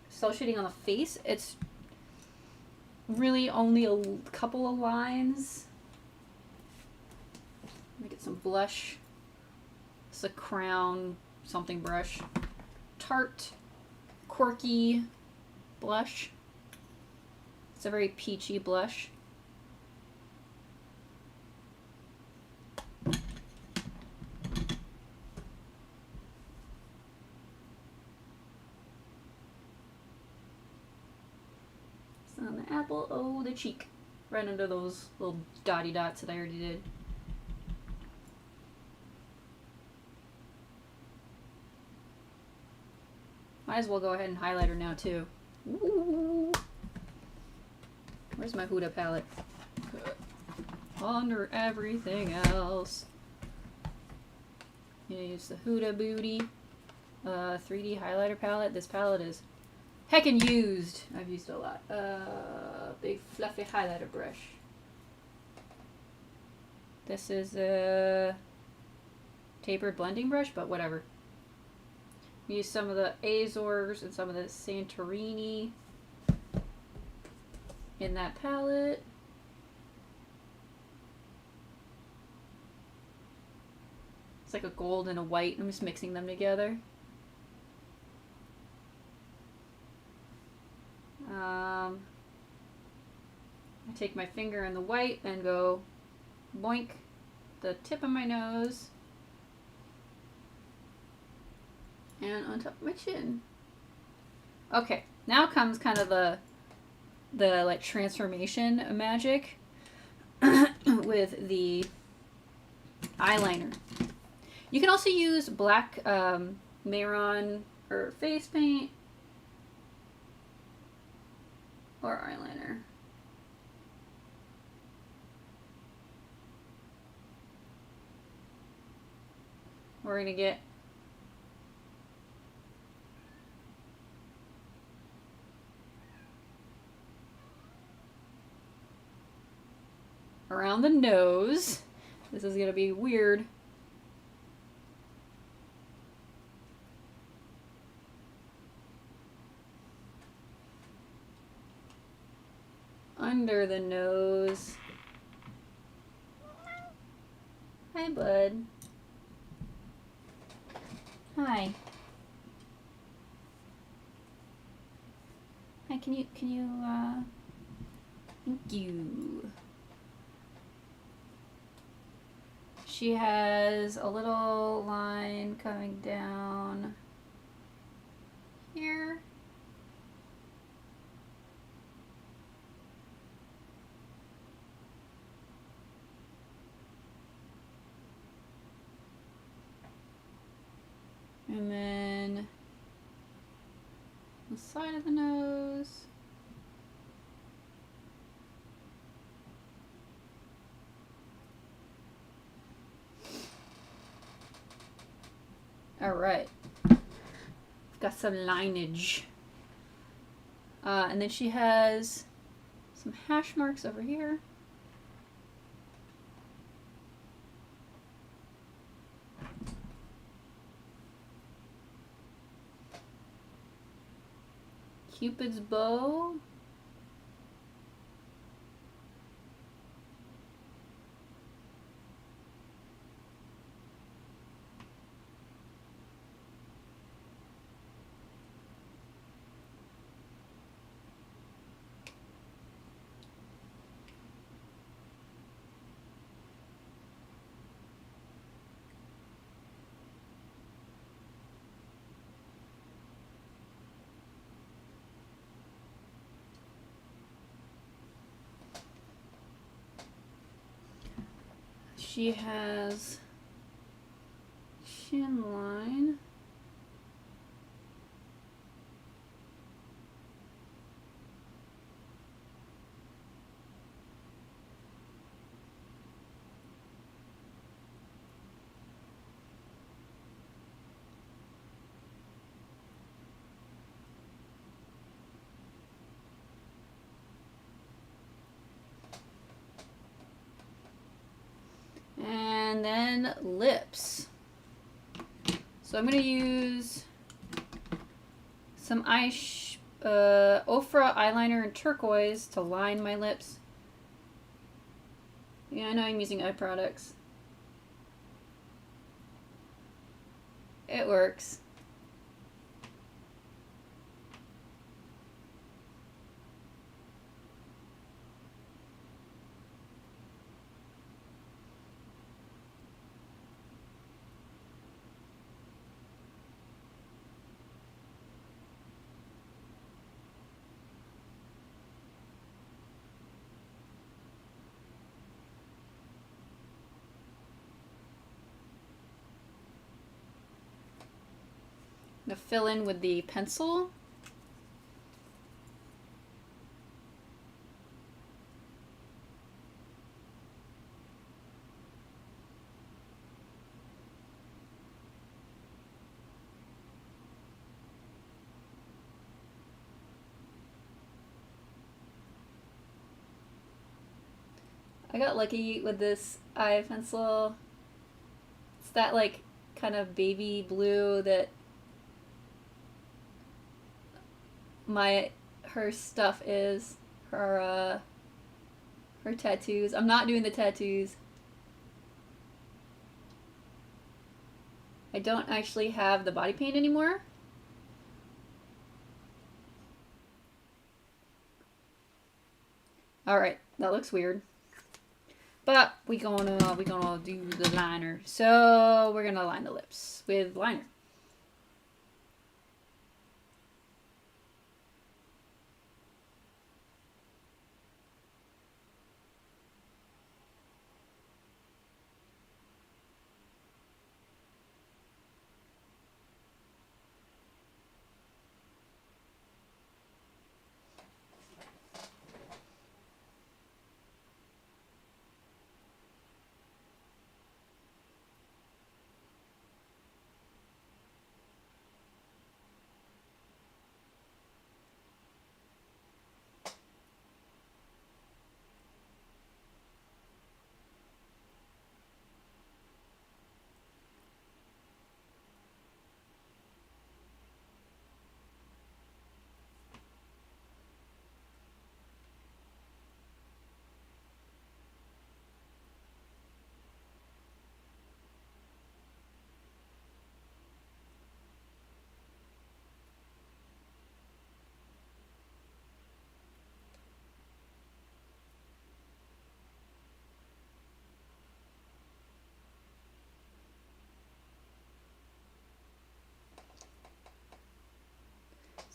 cell shading on the face. It's really only a couple of lines. Let me get some blush. It's a Crown something brush. Tarte, quirky blush. It's a very peachy blush. It's on the apple. Oh, the cheek. Right under those little dotty dots that I already did. Might as well go ahead and highlight her now too. Ooh. Where's my Huda palette? Under everything else. I'm gonna use the Huda Booty 3D highlighter palette. This palette is heckin' used. I've used it a lot. Big fluffy highlighter brush. This is a tapered blending brush, but whatever. Use some of the Azores and some of the Santorini in that palette. It's like a gold and a white. I'm just mixing them together. I take my finger in the white and go boink the tip of my nose and on top of my chin. Okay, now comes kind of the like transformation magic with the eyeliner. You can also use black Mehron or face paint or eyeliner. We're gonna get around the nose. This is gonna be weird. Under the nose. Hi, bud. Hi. Hi, can you, thank you. she has a little line coming down here. And then the side of the nose. All right. Got some lineage. And then she has some hash marks over here. Cupid's bow. She has chin line. And then lips. So I'm going to use some Ofra eyeliner in turquoise to line my lips. Yeah, I know I'm using eye products. It works. I'm going to fill in with the pencil. I got lucky with this eye pencil. It's that like kind of baby blue that her stuff is. Her tattoos. I'm not doing the tattoos. I don't actually have the body paint anymore. Alright, that looks weird. But we gonna do the liner. So we're gonna line the lips with liner.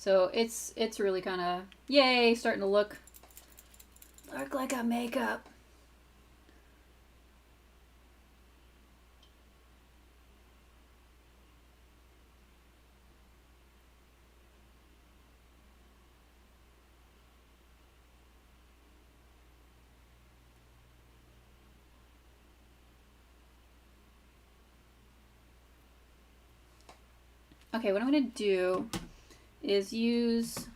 So it's really kind of, yay, starting to look like a makeup. Okay, what I'm going to do is use...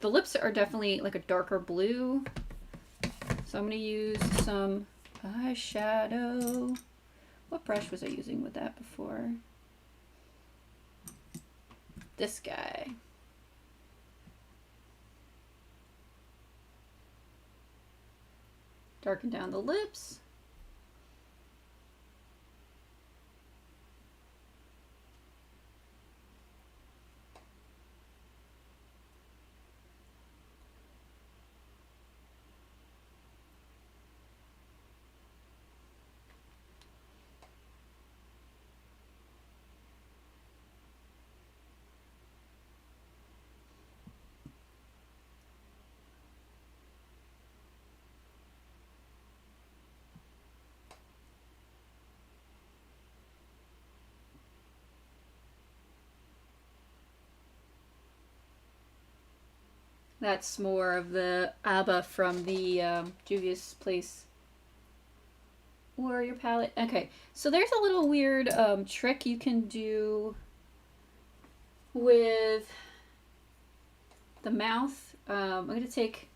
The lips are definitely like a darker blue. So I'm going to use some eyeshadow. What brush was I using with that before? This guy. Darken down the lips. That's more of the ABBA from the Juvia's Place Warrior palette. Okay, so there's a little weird trick you can do with the mouth. I'm going to take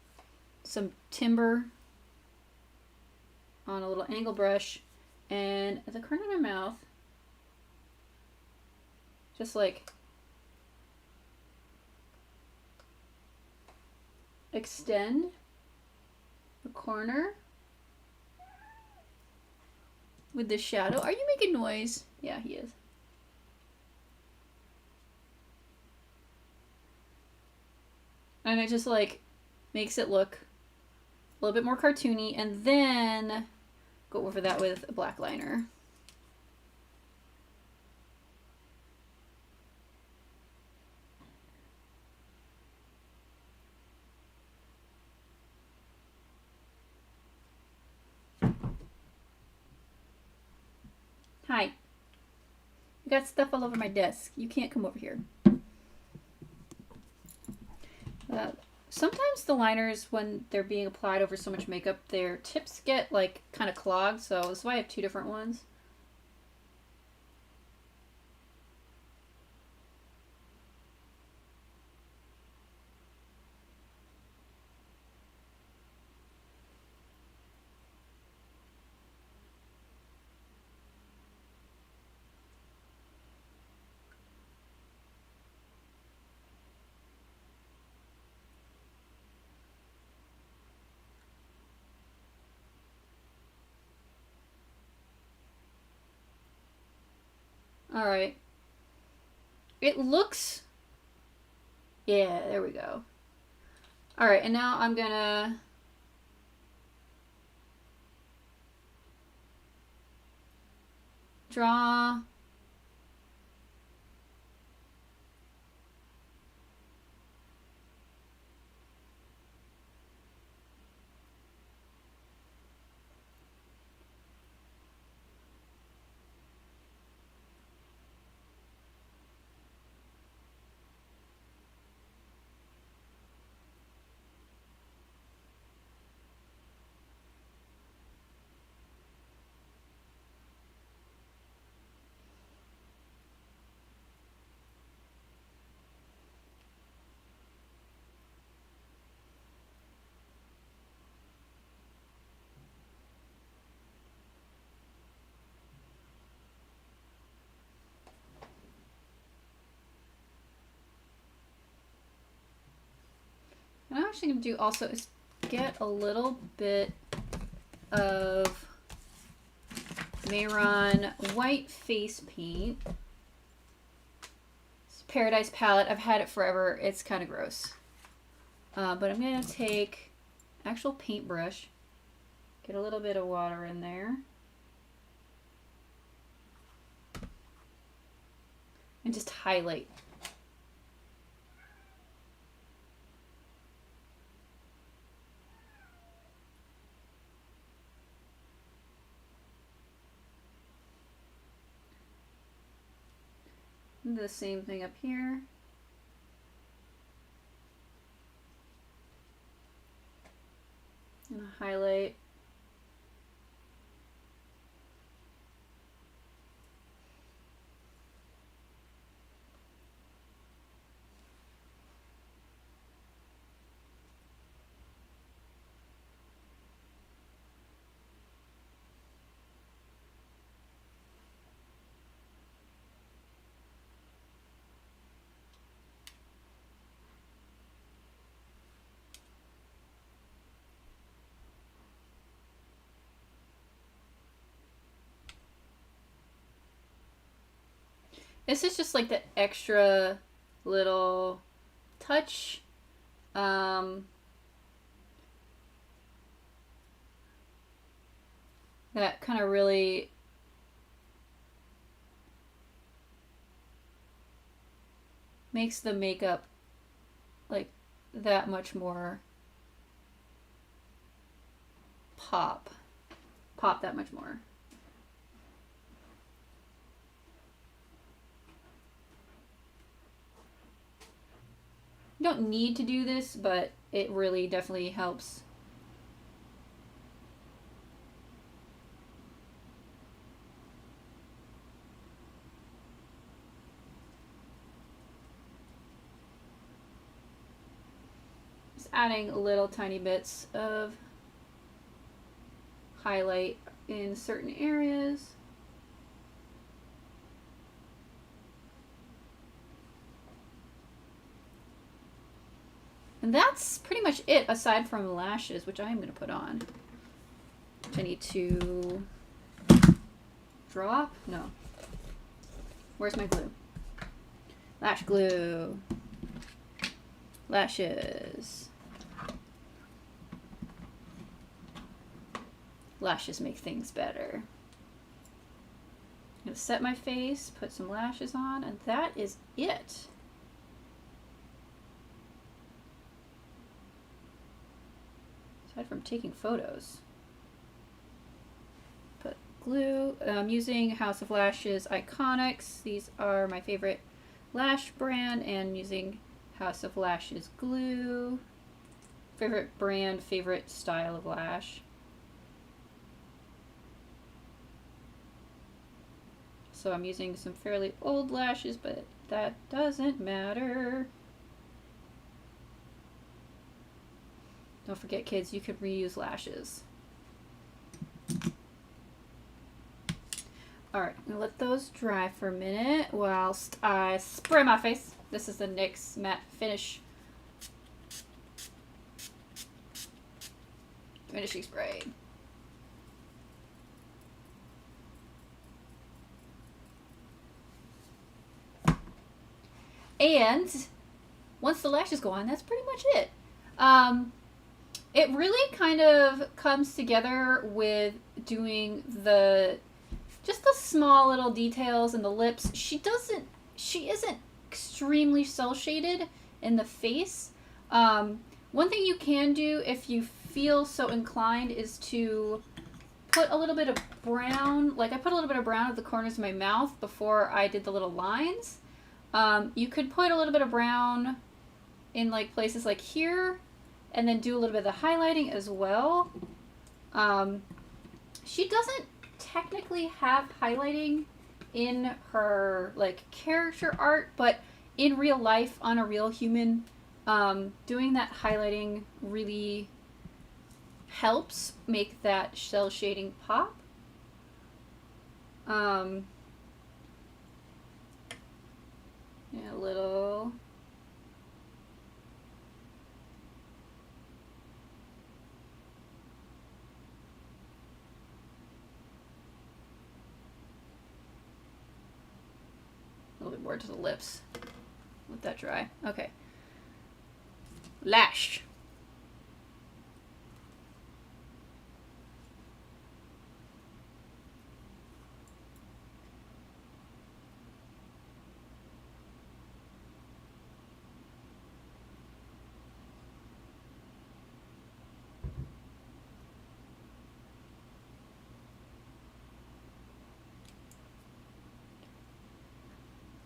some timber on a little angle brush and at the corner of my mouth, just like extend the corner with the shadow. Are you making noise? Yeah, he is. And it just like makes it look a little bit more cartoony, and then go over that with a black liner. Hi. You got stuff all over my desk. You can't come over here. Sometimes the liners, when they're being applied over so much makeup, their tips get like kind of clogged, so that's why I have two different ones. All right. It looks... Yeah, there we go. All right, and now I'm gonna... draw... What I'm actually going to do also is get a little bit of Mayron white face paint. It's Paradise palette. I've had it forever. It's kind of gross. But I'm going to take actual paintbrush, get a little bit of water in there, and just highlight The same thing up here. And a highlight. This is just like the extra little touch. That kind of really makes the makeup like that much more pop that much more. You don't need to do this, but it really definitely helps. Just adding little tiny bits of highlight in certain areas. And that's pretty much it, aside from lashes, which I'm going to put on. Which I need to drop? No. Where's my glue? Lash glue. Lashes. Lashes make things better. I'm going to set my face, put some lashes on, and that is it. Aside from taking photos. Put glue. I'm using House of Lashes Iconics. These are my favorite lash brand, and using House of Lashes glue. Favorite brand, favorite style of lash. So I'm using some fairly old lashes, but that doesn't matter. Don't forget, kids, you could reuse lashes. Alright, I'm gonna let those dry for a minute whilst I spray my face. This is the NYX Matte Finish finishing spray. And once the lashes go on, that's pretty much it. It really kind of comes together with doing just the small little details in the lips. She isn't extremely cel shaded in the face. One thing you can do if you feel so inclined is to put a little bit of brown, like I put a little bit of brown at the corners of my mouth before I did the little lines. You could put a little bit of brown in like places like here, and then do a little bit of the highlighting as well. She doesn't technically have highlighting in her like character art, but in real life on a real human, doing that highlighting really helps make that cel shading pop. Yeah, a little. A little bit more to the lips. Let that dry. Okay. Lash.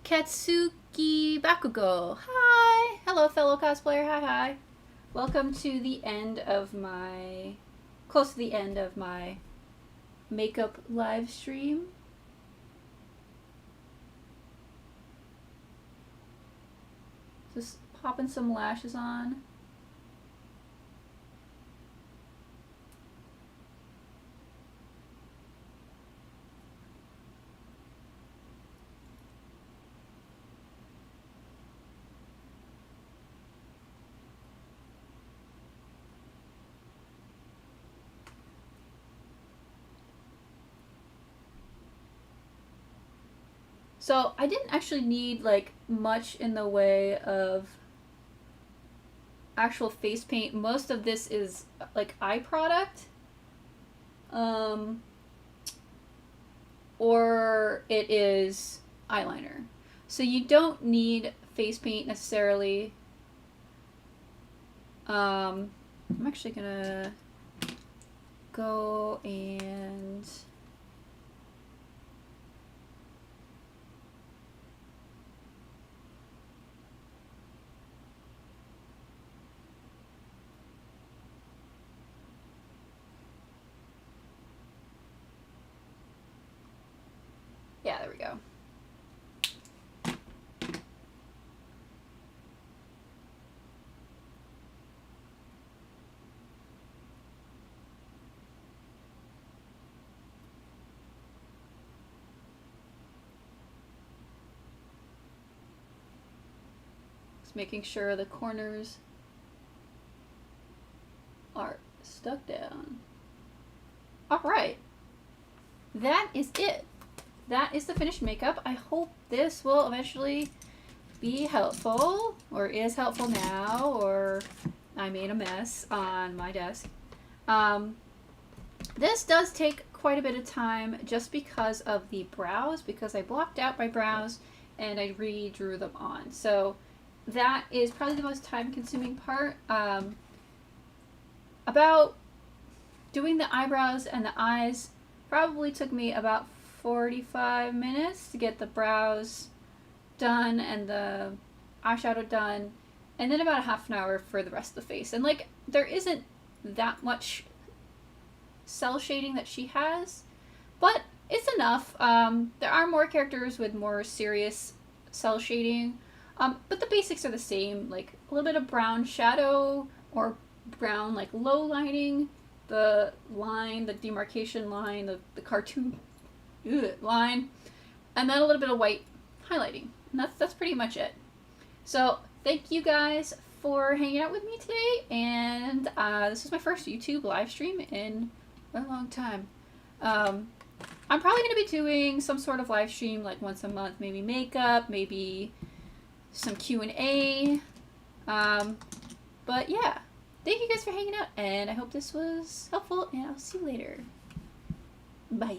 Katsuki Bakugo. Hi! Hello, fellow cosplayer. Hi. Welcome to the end of my... close to the end of my makeup live stream. Just popping some lashes on. So I didn't actually need like much in the way of actual face paint. Most of this is like eye product. Or it is eyeliner. So you don't need face paint necessarily. I'm actually gonna go and yeah, there we go. Just making sure the corners are stuck down. Alright. That is it. That is the finished makeup. I hope this will eventually be helpful, or is helpful now, or I made a mess on my desk. This does take quite a bit of time just because of the brows, because I blocked out my brows and I redrew them on. So that is probably the most time-consuming part. About doing the eyebrows and the eyes probably took me about 45 minutes to get the brows done and the eyeshadow done, and then about a half an hour for the rest of the face. And like, there isn't that much cell shading that she has, but it's enough. There are more characters with more serious cell shading, but the basics are the same, like a little bit of brown shadow or brown like low lining, the line, the demarcation line, the cartoon line, and then a little bit of white highlighting. And that's pretty much it. So thank you guys for hanging out with me today, and this is my first YouTube live stream in a long time. I'm probably going to be doing some sort of live stream like once a month, maybe makeup, maybe some Q&A. But yeah, thank you guys for hanging out, and I hope this was helpful, and I'll see you later. Bye.